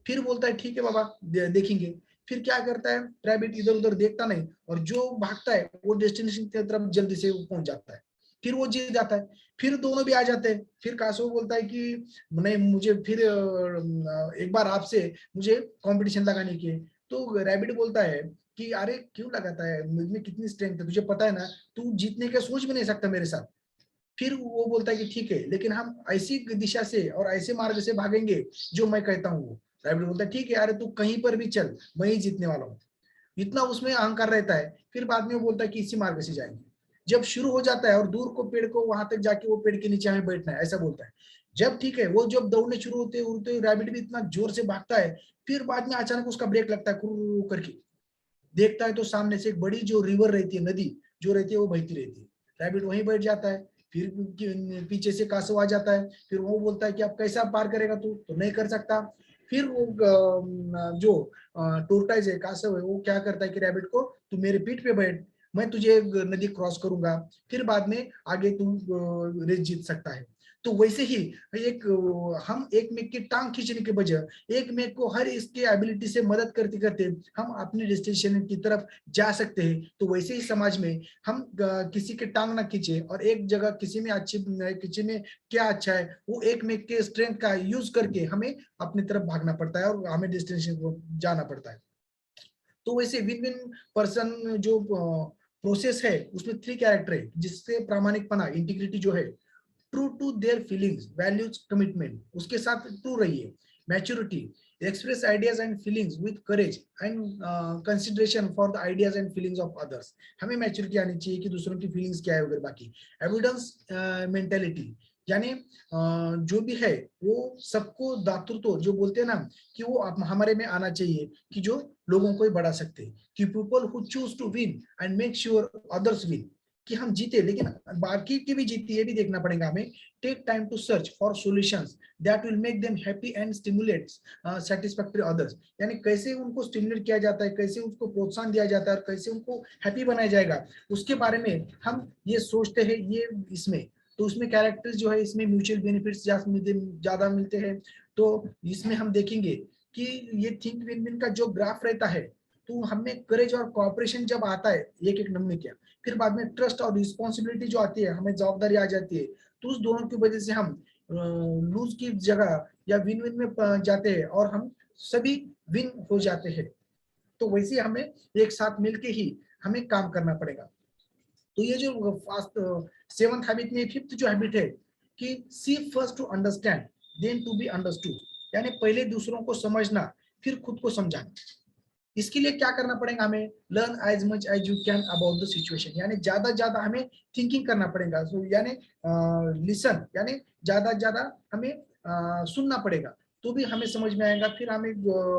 फिर बोलता है ठीक है बाबा, देखेंगे। फिर क्या करता है, रैबिट इधर उधर देखता नहीं और जो भागता है वो डेस्टिनेशन की तरफ जल्दी से पहुंच जाता है, फिर वो जीत जाता है। फिर दोनों भी आ जाते हैं। फिर कासो बोलता है कि नहीं, मुझे फिर एक बार आपसे मुझे कंपटीशन लगाने की है। तो रैबिट बोलता है कि अरे क्यों लगाता है, मुझ में कितनी स्ट्रेंथ है तुझे पता है ना, तू जीतने का सोच भी नहीं सकता मेरे साथ। फिर वो बोलता है कि ठीक है, लेकिन हम ऐसी दिशा से और ऐसे मार्ग से भागेंगे जो मैं कहता हूँ। वो रैबिट बोलता है ठीक है, अरे तू कहीं पर भी चल, मैं ही जीतने वाला हूँ। इतना उसमें अहंकार रहता है। फिर बाद में वो बोलता है कि इसी मार्ग से जाएंगे। जब शुरू हो जाता है और दूर को पेड़ को वहां तक जाके वो पेड़ के नीचे हमें बैठना है, ऐसा बोलता है। जब ठीक है, वो जब दौड़ने शुरू होते उड़ते रैबिट भी इतना जोर से भागता है। फिर बाद में अचानक उसका ब्रेक लगता है, कुर करके देखता है तो सामने से एक बड़ी जो रिवर रहती है, नदी जो रहती है वो बहती रहती है। रैबिट वहीं बैठ जाता है। फिर पीछे से कासव आ जाता है। फिर वो बोलता है कि अब कैसा पार करेगा तू, तो नहीं कर सकता। फिर वो जो टोर्टाइज है, कासव है, वो क्या करता है कि रैबिट को, तू मेरे पीठ पे बैठ, मैं तुझे नदी क्रॉस करूंगा, फिर बाद में आगे तू रेस जीत सकता है। तो वैसे ही एक हम एक मेक की टांग खींचने के बजाय एक मेक को हर इसके एबिलिटी से मदद करते करते हम अपने डेस्टिनेशन की तरफ जा सकते हैं। तो वैसे ही समाज में हम किसी के टांग ना खींचे और एक जगह किसी में अच्छी, किसी में क्या अच्छा है, वो एक मेक के स्ट्रेंथ का यूज करके हमें अपनी तरफ भागना पड़ता है और हमें डेस्टिनेशन को जाना पड़ता है। तो वैसे विन विन पर्सन जो प्रोसेस है उसमें 3 कैरेक्टर है, जिससे प्रामाणिकपना, इंटीग्रिटी जो है true to their feelings, values, commitment, उसके साथ ट्रू रहिए। Maturity, express ideas and feelings with courage and consideration for the ideas and feelings of others। हमें मैच्योरिटी आनी चाहिए कि दूसरों की फीलिंग्स क्या है वगैरह। बाकी एविडेंस मेंटेलिटी, यानी जो भी है वो सबको दातृत्व जो बोलते हैं ना, कि वो हमारे में आना चाहिए कि जो लोगों को ही बढ़ा सकते हैं, कि people who choose to win and make sure others win, कि हम जीते लेकिन बाकी की भी जीती, ये भी देखना पड़ेगा हमें। Take time to search for solutions that will make them happy and stimulates satisfactory others, यानी कैसे उनको स्टिमुलेट किया जाता है, कैसे उसको प्रोत्साहन दिया जाता है और कैसे उनको हैप्पी बनाया जाएगा, उसके बारे में हम ये सोचते हैं। ये इसमें तो उसमें कैरेक्टर्स जो है इसमें म्यूचुअल बेनिफिट्स ज्यादा मिलते हैं। तो इसमें हम देखेंगे कि ये थिंक विन विन का जो ग्राफ रहता है, तो हमें करेज और कोऑपरेशन जब आता है एक एक नंबर क्या, फिर बाद में ट्रस्ट और रिस्पॉन्सिबिलिटी जो आती है, हमें जवाबदारी आ जाती है, तो उस दोनों की वजह से हम लूज की जगह या विन विन में जाते हैं और हम सभी विन हो जाते हैं। तो वैसे हमें एक साथ मिलके ही हमें काम करना पड़ेगा। तो ये जो फास्ट सेवंथ हैबिट में फिफ्थ जो हैबिट है कि seek first to understand then to be understood, यानी पहले दूसरों को समझना फिर खुद को समझाना। इसके लिए क्या करना पड़ेगा, हमें learn as much as you can about the situation, यानी ज्यादा ज्यादा हमें थिंकिंग करना पड़ेगा। so, यानी लिसन, यानी ज्यादा हमें सुनना पड़ेगा, तो भी हमें समझ में आएगा। फिर हमें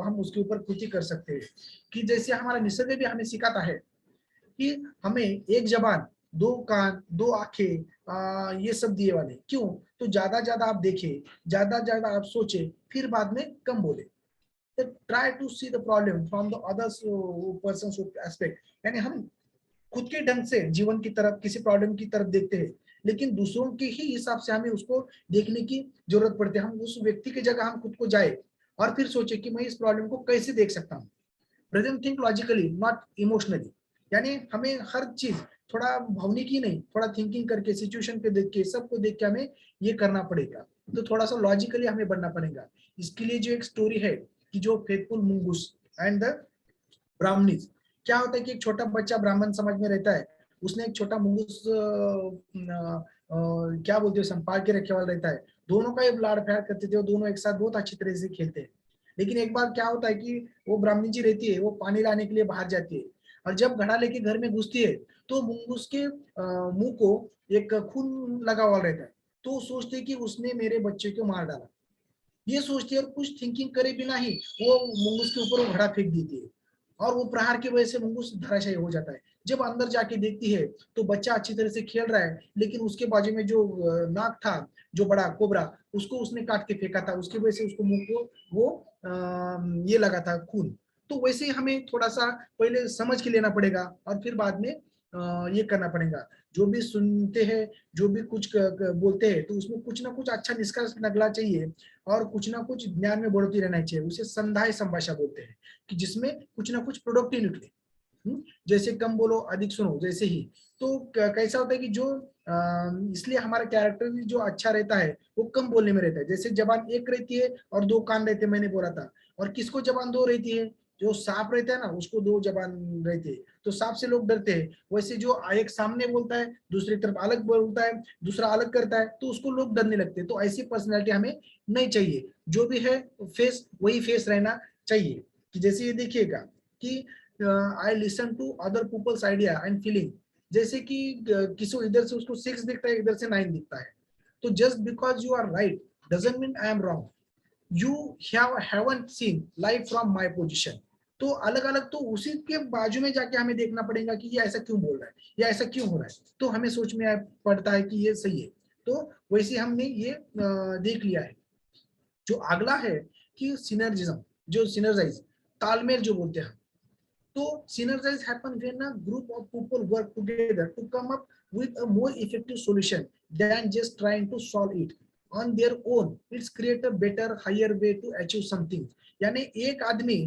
हम उसके ऊपर कृति कर सकते हैं। कि जैसे हमारा निसर्ग भी हमें सिखाता है कि हमें एक जबान, दो कान, दो आंखें, ये सब दिए वाले क्यों, तो ज्यादा आप देखें, ज्यादा आप सोचे, फिर बाद में कम बोले। तो try to see the problem from the others persons aspect, यानी हम खुद के ढंग से जीवन की तरफ, किसी प्रॉब्लम की तरफ देखते हैं, लेकिन दूसरों के ही हिसाब से हमें उसको देखने की जरूरत पड़ती है। हम उस व्यक्ति की जगह हम खुद को जाए और फिर सोचे कि मैं इस प्रॉब्लम को कैसे देख सकता हूँ। Present think logically not emotionally, यानी हमें हर चीज थोड़ा भावनिक ही नहीं, थोड़ा थिंकिंग करके, सिचुएशन पे देख के, सबको देख के हमें ये करना पड़ेगा। तो थोड़ा सा लॉजिकली हमें बनना पड़ेगा। इसके लिए जो एक स्टोरी है कि जो फेथफुल मुंगूस एंड द ब्राह्मणीज, क्या होता है कि एक छोटा बच्चा ब्राह्मण समाज में रहता है, उसने एक छोटा मुंगूस क्या बोलते हैं संभाल के रखे वाला रहता है। दोनों का ये लाड़ प्यार करते थे, वो दोनों एक साथ बहुत अच्छी तरह से खेलते हैं। लेकिन एक बार क्या होता है कि वो ब्राह्मणी जी रहती है, वो पानी लाने के लिए बाहर जाती है, और जब घड़ा लेके घर में घुसती है तो मुंगूस के मुंह को एक खून लगा हुआ रहता है। तो सोचते है कि उसने मेरे बच्चे को मार डाला, ये सोचती है और कुछ थिंकिंग करे बिना ही वो मुंगूस के ऊपर वो घड़ा फेंक देती है, और वो प्रहार की वजह से मुंगूस धराशायी हो जाता है। जब अंदर जाके देखती है तो बच्चा अच्छी तरह से खेल रहा है, लेकिन उसके बाजू में जो नाग था, जो बड़ा कोबरा, उसको उसने काट के फेंका था, उसकी वजह से उसको मुंह को वो ये लगा था खून। तो वैसे ही हमें थोड़ा सा पहले समझ के लेना पड़ेगा और फिर बाद में ये करना पड़ेगा। जो भी सुनते हैं, जो भी कुछ बोलते हैं, तो उसमें कुछ ना कुछ अच्छा निष्कर्ष निकलना चाहिए और कुछ ना कुछ ज्ञान में बढ़ोतरी रहना चाहिए। उसे संधाय संभाषा बोलते हैं, कि जिसमें कुछ ना कुछ प्रोडक्टिव निकले। जैसे कम बोलो अधिक सुनो, जैसे ही तो कैसा होता है कि जो इसलिए हमारा कैरेक्टर भी जो अच्छा रहता है वो कम बोलने में रहता है। जैसे जबान एक रहती है और दो कान रहते हैं, मैंने बोला था। और किसको जबान दो रहती है, जो सांप रहता है ना, उसको दो जबान रहती है, तो सांप से लोग डरते हैं। वैसे जो एक सामने बोलता है, दूसरी तरफ अलग बोलता है, दूसरा अलग करता है, तो उसको लोग डरने लगते हैं। तो ऐसी पर्सनैलिटी हमें नहीं चाहिए। जो भी है फेस वही फेस रहना चाहिए। कि जैसे ये देखिएगा कि I listen to other peoples idea and feeling, जैसे कि किसी इधर से उसको 6 दिखता है, इधर से 9 दिखता है, तो just because you are right doesn't mean I am wrong, you haven't seen life from my position. तो अलग अलग, तो उसी के बाजू में जाके हमें देखना पड़ेगा कि ये ऐसा क्यों बोल रहा है या ऐसा क्यों हो रहा है, तो हमें सोच में पड़ता है कि ये सही है। तो वैसे हमने ये देख लिया है। जो अगला है कि सिनर्जिज्म, जो सिनर्जाइज, तालमेल जो बोलते हैं। तो synergize happen when a group of people work together to come up with a more effective solution than just trying to solve it on their own. It's create a better, higher way to achieve something. यानी एक आदमी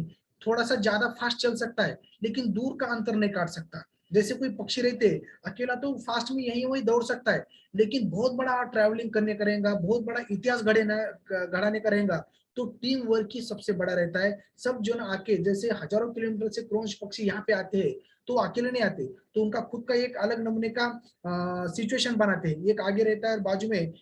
थोड़ा सा ज्यादा fast चल सकता है, लेकिन दूर का अंतर नहीं काट सकता। जैसे कोई पक्षी रहते, अकेला तो फास्ट में यही वही दौड़ सकता है, लेकिन बहुत बड़ा ट्रैवलिंग करने करेगा, बहुत बड़ा इतिहास गढ़ाने करेगा, तो टीम वर्क ही सबसे बड़ा रहता है। सब जो ना आके जैसे हजारों किलोमीटर से क्रोंच पक्षी यहाँ पे आते हैं, तो अकेले नहीं आते, तो उनका खुद का एक अलग नमूने का सिचुएशन बनाते हैं। एक आगे रहता है और बाजू में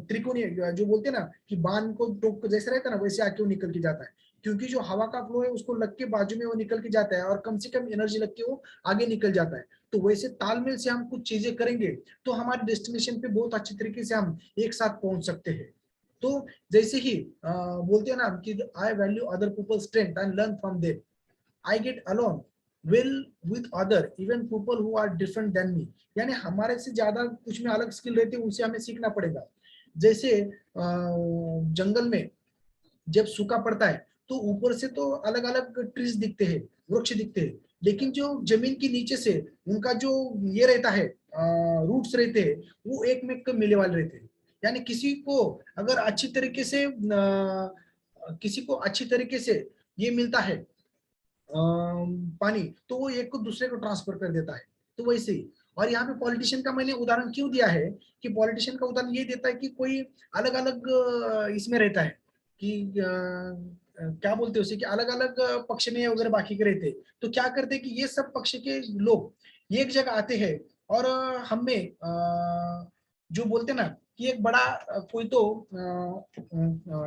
त्रिकोणीय जो बोलते हैं ना कि बांध को टोक जैसे रहता है ना, वैसे आके वो निकल के जाता है, क्योंकि जो हवा का फ्लो है उसको लग के बाजू में वो निकल के जाता है और कम से कम एनर्जी लग के वो आगे निकल जाता है। तो वैसे तालमेल से हम कुछ चीजें करेंगे तो हमारे डेस्टिनेशन पे बहुत अच्छी तरीके से हम एक साथ पहुंच सकते हैं। तो जैसे ही बोलते हैं ना कि I value other people strength and learn from them, I get along well with other even people who are different than me, यानी हमारे से ज्यादा कुछ में अलग स्किल रहती है, उनसे हमें सीखना पड़ेगा। जैसे जंगल में जब सूखा पड़ता है तो ऊपर से तो अलग अलग ट्रीज दिखते हैं, वृक्ष दिखते हैं, लेकिन जो जमीन के नीचे से उनका जो ये रहता है रूट्स रहते हैं, वो एक में एक मिले वाले रहते हैं। यानी किसी को अच्छी तरीके से ये मिलता है पानी, तो वो एक को दूसरे को ट्रांसफर कर देता है। तो वैसे ही और यहाँ पे पॉलिटिशियन का मैंने उदाहरण क्यों दिया है कि पॉलिटिशियन का उदाहरण ये देता है कि कोई अलग अलग इसमें रहता है कि क्या बोलते हैं उसे कि अलग अलग पक्ष में वगैरह बाकी के रहते, तो क्या करते हैं कि ये सब पक्ष के लोग एक जगह आते हैं और हमें जो बोलते हैं ना कि एक बड़ा कोई तो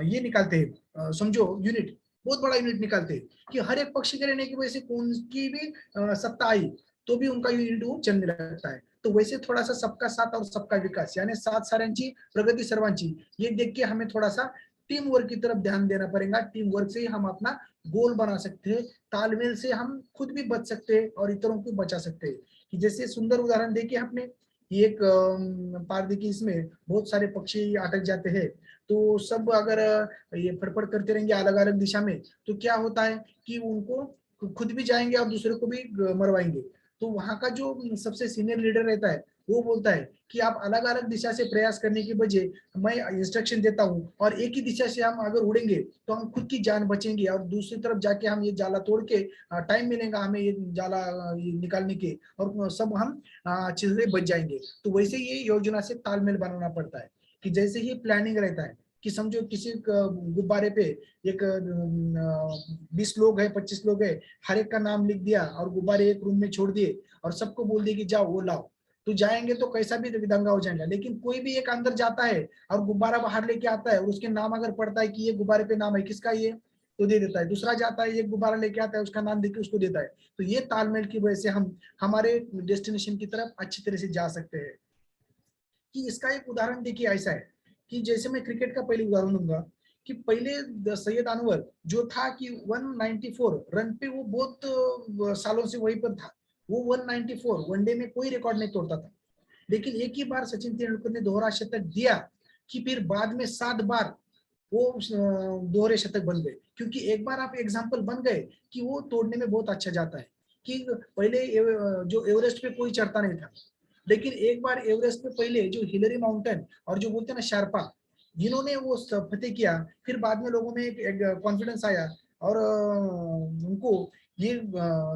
ये निकालते हैं, समझो यूनिट, बहुत बड़ा यूनिट निकालते हैं कि हर एक पक्ष के रहने की वजह से कौन की भी सत्ता आई तो भी उनका यूनिट वो चलने लगता है। तो वैसे थोड़ा सा सबका साथ और सबका विकास यानी सात साऱ्यांची प्रगती सर्वांची, ये देख के हमें थोड़ा सा टीम वर्क की तरफ ध्यान देना पड़ेगा। टीम वर्क से ही हम अपना गोल बना सकते हैं, तालमेल से हम खुद भी बच सकते हैं और इतरों को बचा सकते हैं। कि जैसे सुंदर उदाहरण देखिए आपने, एक पार देखिए इसमें बहुत सारे पक्षी अटक जाते हैं, तो सब अगर ये फड़फड़ करते रहेंगे अलग अलग दिशा में, तो क्या होता है कि उनको खुद भी जाएंगे और दूसरे को भी मरवाएंगे। तो वहां का जो सबसे सीनियर लीडर रहता है वो बोलता है कि आप अलग अलग दिशा से प्रयास करने की बजाय मैं इंस्ट्रक्शन देता हूँ और एक ही दिशा से हम अगर उड़ेंगे तो हम खुद की जान बचेंगे और दूसरी तरफ जाके हम ये जाला तोड़ के टाइम मिलेगा हमें ये जाला ये निकालने के और सब हम चीजें बच जाएंगे। तो वैसे ये योजना से तालमेल बनाना पड़ता है कि जैसे ही प्लानिंग रहता है कि समझो किसी गुब्बारे पे एक 20 लोग है 25 लोग है, हर एक का नाम लिख दिया और गुब्बारे एक रूम में छोड़ दिए और सबको बोल दिए कि जाओ वो लाओ, तो जाएंगे तो कैसा भी दंगा हो जाएगा। लेकिन कोई भी एक अंदर जाता है और गुब्बारा बाहर लेके आता है और उसके नाम अगर पड़ता है कि ये गुब्बारे पे नाम है किसका, ये तो दे देता है। दूसरा जाता है ये गुब्बारा लेके आता है उसका नाम देके उसको देता है। तो ये तालमेल की वजह से हम हमारे डेस्टिनेशन की तरफ अच्छी तरह से जा सकते हैं। कि इसका एक उदाहरण देखिए ऐसा है कि जैसे मैं क्रिकेट का पहले उदाहरण दूंगा कि पहले सैयद अनवर जो था कि 194 रन पे वो बहुत सालों से वहीं पर था, वो 194 वनडे में कोई रिकॉर्ड नहीं तोड़ता था। लेकिन एक ही बार सचिन तेंदुलकर ने दोहरा शतक दिया कि फिर बाद में 7 बार वो दोहरे शतक बन गए, क्योंकि एक बार आप एग्जाम्पल बन गए कि वो तोड़ने में बहुत अच्छा जाता है। कि पहले जो एवरेस्ट पे कोई चढ़ता नहीं था, लेकिन एक बार एवरेस्ट पे पहले जो हिलरी माउंटेन और जो बोलते हैं ना शार्पा, जिन्होंने वो फतेह किया, फिर बाद में लोगों में एक कॉन्फिडेंस आया और उनको ये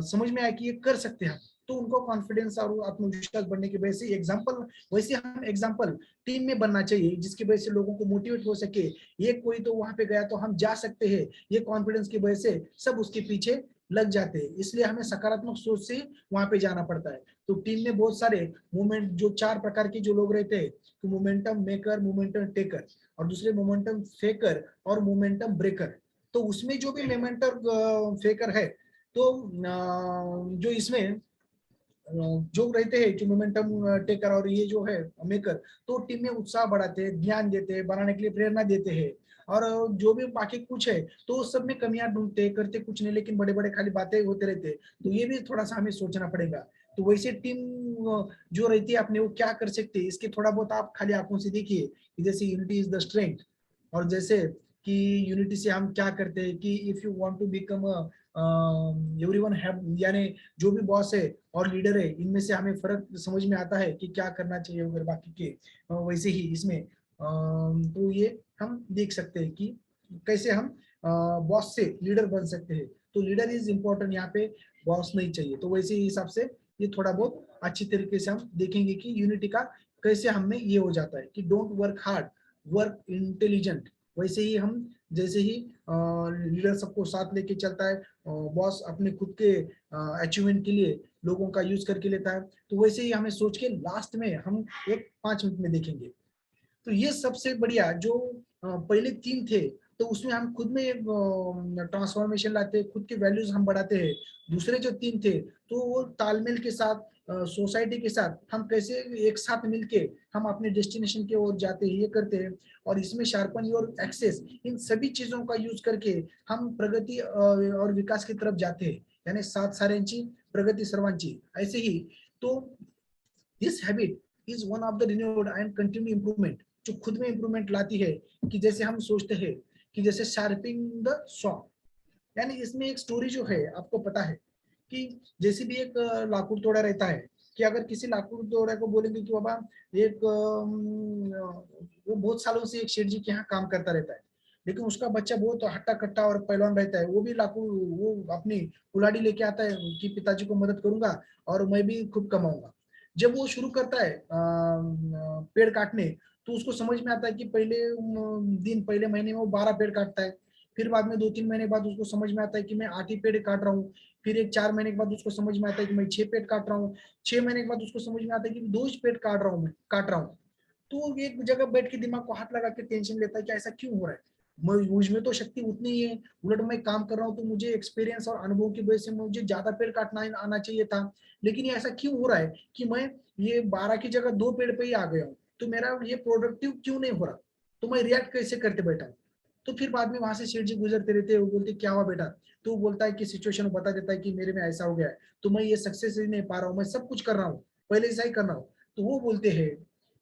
समझ में आया कि ये कर सकते हैं, तो उनको कॉन्फिडेंस और आत्मविश्वास बढ़ने की वजह से एग्जाम्पल, वैसे हम एग्जाम्पल टीम में बनना चाहिए जिसकी वजह से लोगों को मोटिवेट हो सके। ये कोई तो वहां पे गया तो हम जा सकते हैं, ये कॉन्फिडेंस की वजह से सब उसके पीछे लग जाते हैं। इसलिए हमें सकारात्मक सोच से वहां पे जाना पड़ता है। तो टीम में बहुत सारे मूवमेंट जो 4 प्रकार के जो लोग रहते हैं, तो मोमेंटम मेकर, मोमेंटम टेकर और दूसरे मोमेंटम फेकर और मोमेंटम ब्रेकर। तो उसमें जो भी मोमेंटम फेकर है, तो जो इसमें जो रहते हैं जो मोमेंटम टेकर और ये जो है मेकर, तो टीम में उत्साह बढ़ाते हैं, ध्यान देते हैं, बनाने के लिए प्रेरणा देते हैं। और जो भी बाकी कुछ है तो सब में कमियां ढूंढते करते कुछ नहीं, लेकिन बड़े बड़े खाली बातें होते रहते हैं। तो ये भी थोड़ा सा हमें सोचना पड़ेगा। तो वैसे टीम जो रहती है अपने वो क्या कर सकते हैं, इसके थोड़ा बहुत आप खाली आंखों से देखिए कि जैसे यूनिटी इज द स्ट्रेंथ, और जैसे कि यूनिटी से हम क्या करते हैं कि if you want to become everyone have, यानी जो भी बॉस है और लीडर है इनमें से हमें फर्क समझ में आता है कि क्या करना चाहिए अगर बाकी के वैसे ही इसमें तो ये हम देख सकते हैं कि कैसे हम बॉस से लीडर बन सकते हैं। तो लीडर इज इम्पोर्टेंट, यहाँ पे बॉस नहीं चाहिए। तो वैसे ही हिसाब से ये थोड़ा बहुत अच्छी तरीके से हम देखेंगे कि यूनिटी का कैसे हमें ये हो जाता है कि don't work hard, work intelligent. वैसे ही हम जैसे ही लीडर सबको साथ लेके चलता है, बॉस अपने खुद के अचीवमेंट के लिए लोगों का यूज करके लेता है, तो वैसे ही हमें सोच के लास्ट में हम एक 5 मिनट में देखेंगे। तो ये सबसे बढ़िया जो पहले 3 थे, तो उसमें हम खुद में एक ट्रांसफॉर्मेशन लाते हैं, खुद के वैल्यूज हम बढ़ाते हैं। दूसरे जो 3 थे, तो वो तालमेल के साथ, सोसाइटी के साथ हम कैसे एक साथ मिलके हम अपने डेस्टिनेशन की ओर जाते हैं, ये करते हैं। और इसमें शार्पन योर एक्सेस, इन सभी चीजों का यूज करके हम प्रगति और विकास की तरफ जाते हैं, यानी सात साऱ्यांची प्रगती सर्वांची, ऐसे ही। तो this habit is one of the renewed and continue improvement, जो खुद में इंप्रूवमेंट लाती है। कि जैसे हम सोचते हैं कि जैसे शार्पिंग द सॉ, यानी इसमें एक स्टोरी जो है आपको पता है कि जैसे भी एक लाकूड तोड़ा रहता है, कि अगर किसी लाकूड तोड़ा को बोलेंगे कि बाबा एक वो बहुत सालों से एक शेठ जी के यहाँ काम करता रहता है, लेकिन उसका बच्चा बहुत हट्टा कट्टा और पहलवान रहता है, वो भी लाकूड वो अपनी कुल्हाड़ी लेके आता है कि पिताजी को मदद करूंगा और मैं भी खूब कमाऊंगा। जब वो शुरू करता है पेड़ काटने, तो उसको समझ में आता है कि पहले दिन, पहले महीने में वो 12 पेड़ काटता है, फिर बाद में 2-3 महीने बाद उसको समझ में आता है कि मैं 8 ही पेड़ काट रहा हूँ, फिर एक 4 महीने के बाद उसको समझ में आता है कि मैं 6 पेड़ काट रहा हूँ, 6 महीने के बाद उसको समझ में आता है कि 2 पेड़ काट रहा हूँ। तो वो एक जगह बैठ के दिमाग को हाथ लगा के टेंशन लेता है कि ऐसा क्यों हो रहा है, मुझ में तो शक्ति उतनी ही है, उलट मैं काम कर रहा हूँ तो मुझे एक्सपीरियंस और अनुभव की वजह से मुझे ज्यादा पेड़ काटना आना चाहिए था, लेकिन ये ऐसा क्यों हो रहा है कि मैं ये 12 की जगह 2 पेड़ पे ही आ गया हूँ, तो मेरा ये प्रोडक्टिव क्यों नहीं हो रहा, तो मैं रिएक्ट कैसे करते बैठा हूँ। तो फिर बाद में वहां से सेठ जी गुजरते रहते हैं, वो बोलते क्या हुआ बेटा, तो वो बोलता है कि सिचुएशन बता देता है कि मेरे में ऐसा हो गया है, तो मैं ये सक्सेस ही नहीं पा रहा हूँ, मैं सब कुछ कर रहा हूँ, पहले ऐसा ही कर रहा हूँ। तो वो बोलते हैं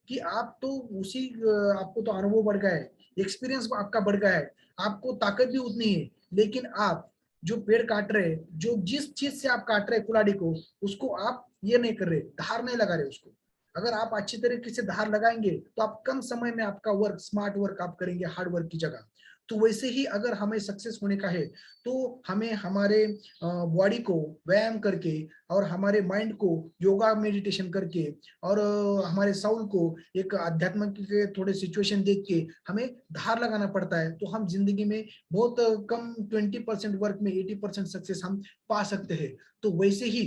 कि आप तो उसी आपको तो अनुभव बढ़ गया है, एक्सपीरियंस आपका बढ़ गया है, आपको ताकत भी उतनी है, लेकिन आप जो पेड़ काट रहे, जो जिस चीज से आप काट रहे कुल्हाड़ी को, उसको आप ये नहीं कर रहे, धार नहीं लगा रहे उसको। अगर आप अच्छी तरीके से धार लगाएंगे तो आप कम समय में आपका वर्क, स्मार्ट वर्क आप करेंगे हार्ड वर्क की जगह। तो वैसे ही अगर हमें सक्सेस होने का है, तो हमें हमारे बॉडी को व्यायाम करके और हमारे माइंड को योगा मेडिटेशन करके और हमारे साउल को एक अध्यात्म के थोड़े सिचुएशन देख के हमें धार लगाना पड़ता है, तो हम जिंदगी में बहुत कम 20% वर्क में 80% सक्सेस हम पा सकते हैं। तो वैसे ही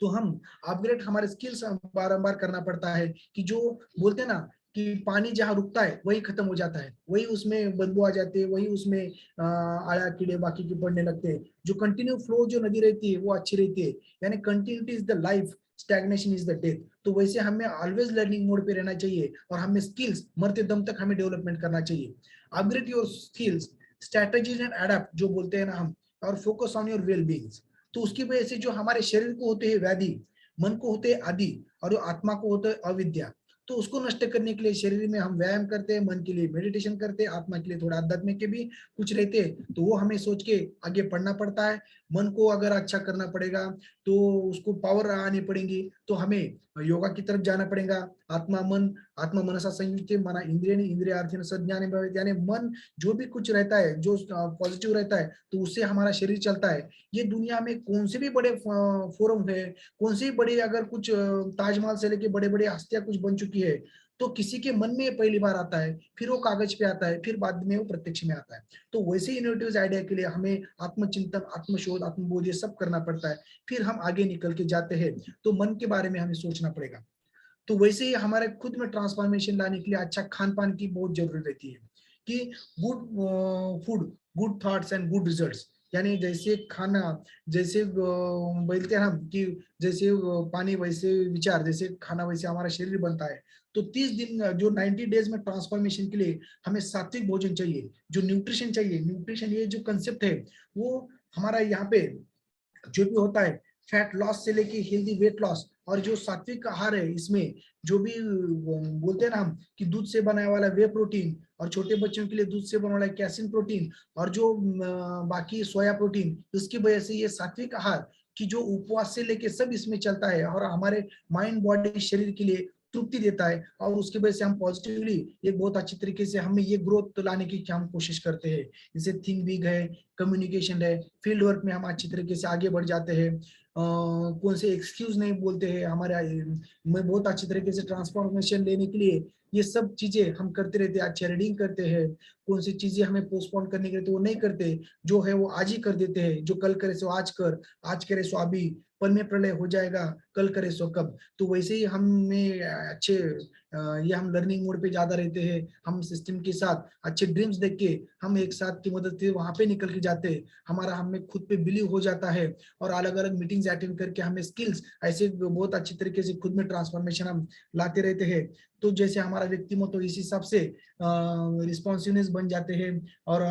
तो हम अपग्रेड हमारे स्किल्स बारंबार करना पड़ता है, कि जो बोलते हैं ना कि पानी जहाँ रुकता है वही खत्म हो जाता है, वही उसमें बदबू आ जाती है, वही उसमें आया कीड़े बाकी के पड़ने लगते हैं। जो कंटिन्यू फ्लो जो नदी रहती है वो अच्छी रहती है, यानी continuity is the life, stagnation is the death. तो वैसे हमें ऑलवेज लर्निंग मोड पे रहना चाहिए, और हमें स्किल्स मरते दम तक हमें डेवलपमेंट करना चाहिए। Upgrade your skills, strategies and adapt जो बोलते हैं ना हम, और focus on your well beings. तो उसकी वजह से जो हमारे शरीर को होते हैं व्याधि, मन को होते हैं आदि, और जो आत्मा को होता है अविद्या, तो उसको नष्ट करने के लिए शरीर में हम व्यायाम करते हैं, मन के लिए मेडिटेशन करते हैं, आत्मा के लिए थोड़ा आध्यात्मिक के भी कुछ रहते हैं, तो वो हमें सोच के आगे पढ़ना पड़ता है। मन को अगर अच्छा करना पड़ेगा तो उसको पावर आनी पड़ेगी, तो हमें योगा की तरफ जाना पड़ेगा। आत्मा मनसा संयुक्त मना इंद्रिय इंद्रिय आर्थी सज्ञान, यानी मन जो भी कुछ रहता है जो पॉजिटिव रहता है, तो उससे हमारा शरीर चलता है। ये दुनिया में कौन से भी बड़े फोरम है, कौन से भी बड़े, अगर कुछ ताजमहल से लेके बड़े बड़े हस्तियां कुछ बन चुकी है, तो किसी के मन में पहली बार आता है, फिर वो कागज पे आता है, फिर बाद में वो प्रत्यक्ष में आता है। तो वैसे इनोवेटिव आइडिया के लिए हमें आत्मचिंतन, आत्मशोध, आत्मबोध ये सब करना पड़ता है, फिर हम आगे निकल के जाते हैं। तो मन के बारे में हमें सोचना पड़ेगा। तो वैसे ही हमारे खुद में ट्रांसफॉर्मेशन लाने के लिए अच्छा खान पान की बहुत जरूरत रहती है, कि good food, good thoughts and good results, यानी जैसे खाना, जैसे बोलते हैं हम कि जैसे पानी वैसे विचार, जैसे खाना वैसे हमारा शरीर बनता है। तो 30 दिन जो 90 डेज में ट्रांसफॉर्मेशन के लिए हमें सात्विक भोजन चाहिए, जो न्यूट्रिशन चाहिए, न्यूट्रिशन ये जो कंसेप्ट है वो हमारा यहाँ पे जो भी होता है, फैट लॉस से लेके हेल्दी वेट लॉस, और जो सात्विक आहार है इसमें जो भी बोलते हैं ना हम कि दूध से बनाने वाला वे प्रोटीन, और छोटे बच्चों के लिए दूध से बनाने वाला कैसिन प्रोटीन, और जो बाकी सोया प्रोटीन, इसकी वजह से ये सात्विक आहार की जो उपवास से लेके सब इसमें चलता है, और हमारे माइंड बॉडी शरीर के लिए तृप्ति देता है, और उसकी वजह से हम पॉजिटिवली एक बहुत अच्छी तरीके से हमें ये ग्रोथ लाने की हम कोशिश करते हैं। जैसे थिंक बिग है, कम्युनिकेशन है, फील्ड वर्क में हम अच्छी तरीके से आगे बढ़ जाते हैं, कौन से एक्सक्यूज नहीं बोलते हैं हमारे में बहुत अच्छी तरीके से ट्रांसफॉर्मेशन लेने के लिए। ये सब चीजें हम करते रहते हैं। अच्छा रीडिंग करते हैं, कौन सी चीजें हमें पोस्टपोन करने के लिए तो वो नहीं करते, जो है वो आज ही कर देते हैं। जो कल करे सो आज कर, आज करे सो अभी, पल में प्रलय हो जाएगा, कल करे सो कब। तो वैसे ही हमें अच्छे ये हम लर्निंग मोड पे ज्यादा रहते हैं। हम सिस्टम के साथ अच्छे ड्रीम्स देख के हम एक साथ की मदद से वहां पे निकल के जाते हैं। हमारा हमें खुद पे बिलीव हो जाता है, और अलग अलग मीटिंग्स अटेंड करके हमें स्किल्स ऐसे बहुत अच्छी तरीके से खुद में ट्रांसफॉर्मेशन हम लाते रहते हैं। तो जैसे हमारा व्यक्तिमत्व इस हिसाब से रिस्पॉन्सिवनेस बन जाते हैं, और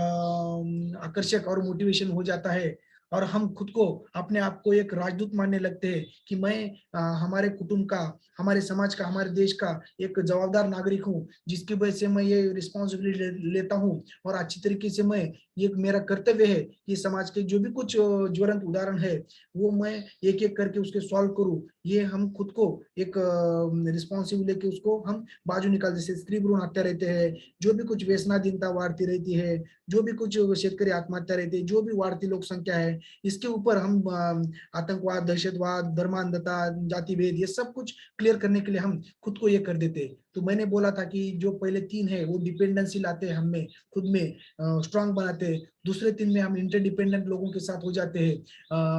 आकर्षक और मोटिवेशन हो जाता है। और हम खुद को अपने आप को एक राजदूत मानने लगते हैं कि मैं हमारे कुटुंब का, हमारे समाज का, हमारे देश का एक जवाबदार नागरिक हूँ, जिसकी वजह से मैं ये रिस्पॉन्सिबिलिटी लेता हूँ। और अच्छी तरीके से मैं, ये मेरा कर्तव्य है कि समाज के जो भी कुछ ज्वलंत उदाहरण है वो मैं एक एक करके उसके सॉल्व करूँ। ये हम खुद को एक रिस्पॉन्सिबिलिटी लेके उसको हम बाजू निकाल, जैसे स्त्री भ्रूण हत्या रहते हैं, जो भी कुछ व्यसनाधीनता वाढ़ती रहती है, जो भी कुछ शेतकरी आत्महत्या रहती है, जो भी वाढ़ती लोक संख्या है, इसके ऊपर हम आतंकवाद, दहशतवाद, धर्मांधता, जाति भेद, ये सब कुछ क्लियर करने के लिए हम खुद को ये कर देते। तो मैंने बोला था कि जो पहले 3 है वो डिपेंडेंसी लाते हैं हमें खुद में, स्ट्रांग बनाते हैं। दूसरे 3 में हम इंटरडिपेंडेंट लोगों के साथ हो जाते हैं,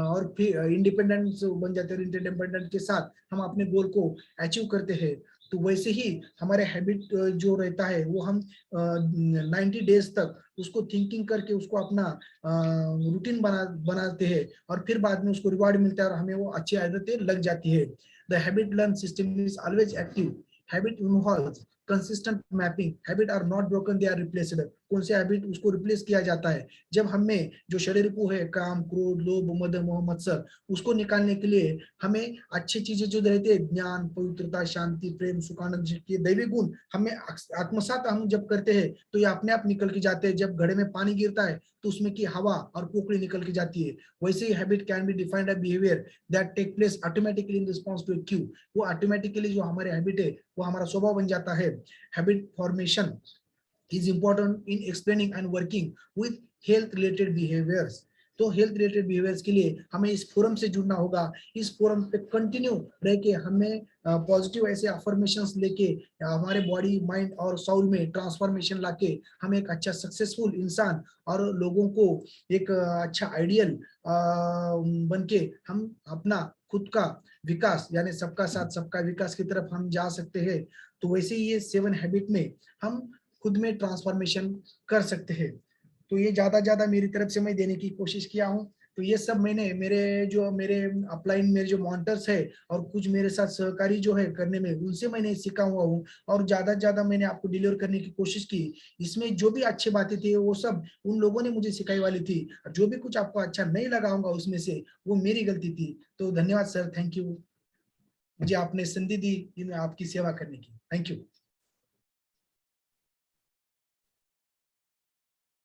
और फिर इंडिपेंडेंट बन जाते हैं। इंटरडिपेंडेंट के साथ हम अपने गोल को अचीव करते हैं। तो वैसे ही हमारे हैबिट जो रहता है वो हम 90 डेज तक उसको थिंकिंग करके उसको अपना रूटीन बनाते हैं, और फिर बाद में उसको रिवार्ड मिलता है और हमें वो अच्छी आदतें लग जाती है। The habit learn system is always active. Habit involves consistent mapping. Habit are not broken, they are replaceable. कौन से हैबिट, उसको रिप्लेस किया जाता है जब हमें जो षड्रिपु है, काम, क्रोध, लोभ, मद, मोह, मत्सर, उसको निकालने के लिए हमें अच्छी चीजें जो रहती है, ज्ञान, पवित्रता, शांति, प्रेम, सुखानंद, के दैवी गुण हमें आत्मसात हम जब करते हैं तो ये अपने आप निकल के जाते हैं। जब घड़े में पानी गिरता है तो उसमें की हवा और पोकड़ी निकल के जाती है। वैसे ही habit can be defined a behaviour that take place automatically in response to cue. वो ऑटोमेटिकली जो हमारे हैबिट है वो हमारा स्वभाव बन जाता है। Habit formation is important in explaining and working with health related behaviors। तो हेल्थ रिलेटेड बिहेवियर्स के लिए हमें इस फोरम से जुड़ना होगा। इस फोरम पे कंटिन्यू रह के हमें पॉजिटिव ऐसे अफर्मेशंस लेके हमारे बॉडी, माइंड और सोल में ट्रांसफॉर्मेशन लाके हम एक अच्छा सक्सेसफुल इंसान और लोगों को एक अच्छा आइडियल बन के हम अपना खुद का विकास, यानी सबका साथ सबका विकास की तरफ हम जा सकते हैं। तो वैसे ही ये 7 हैबिट में हम खुद में ट्रांसफॉर्मेशन कर सकते हैं। तो ये ज्यादा मेरी तरफ से मैं देने की कोशिश किया हूँ। तो ये सब मैंने मेरे अपलाइन मेरे जो मॉनिटर्स है और कुछ मेरे साथ सहकारी जो है करने में, उनसे मैंने सीखा हुआ हूँ, और ज्यादा मैंने आपको डिलीवर करने की कोशिश की। इसमें जो भी अच्छी बातें थी वो सब उन लोगों ने मुझे सिखाई वाली थी। जो भी कुछ आपको अच्छा नहीं लगा होगा उसमें से, वो मेरी गलती थी। तो धन्यवाद सर, थैंक यू, मुझे आपने संधि दी आपकी सेवा करने की। Thank you.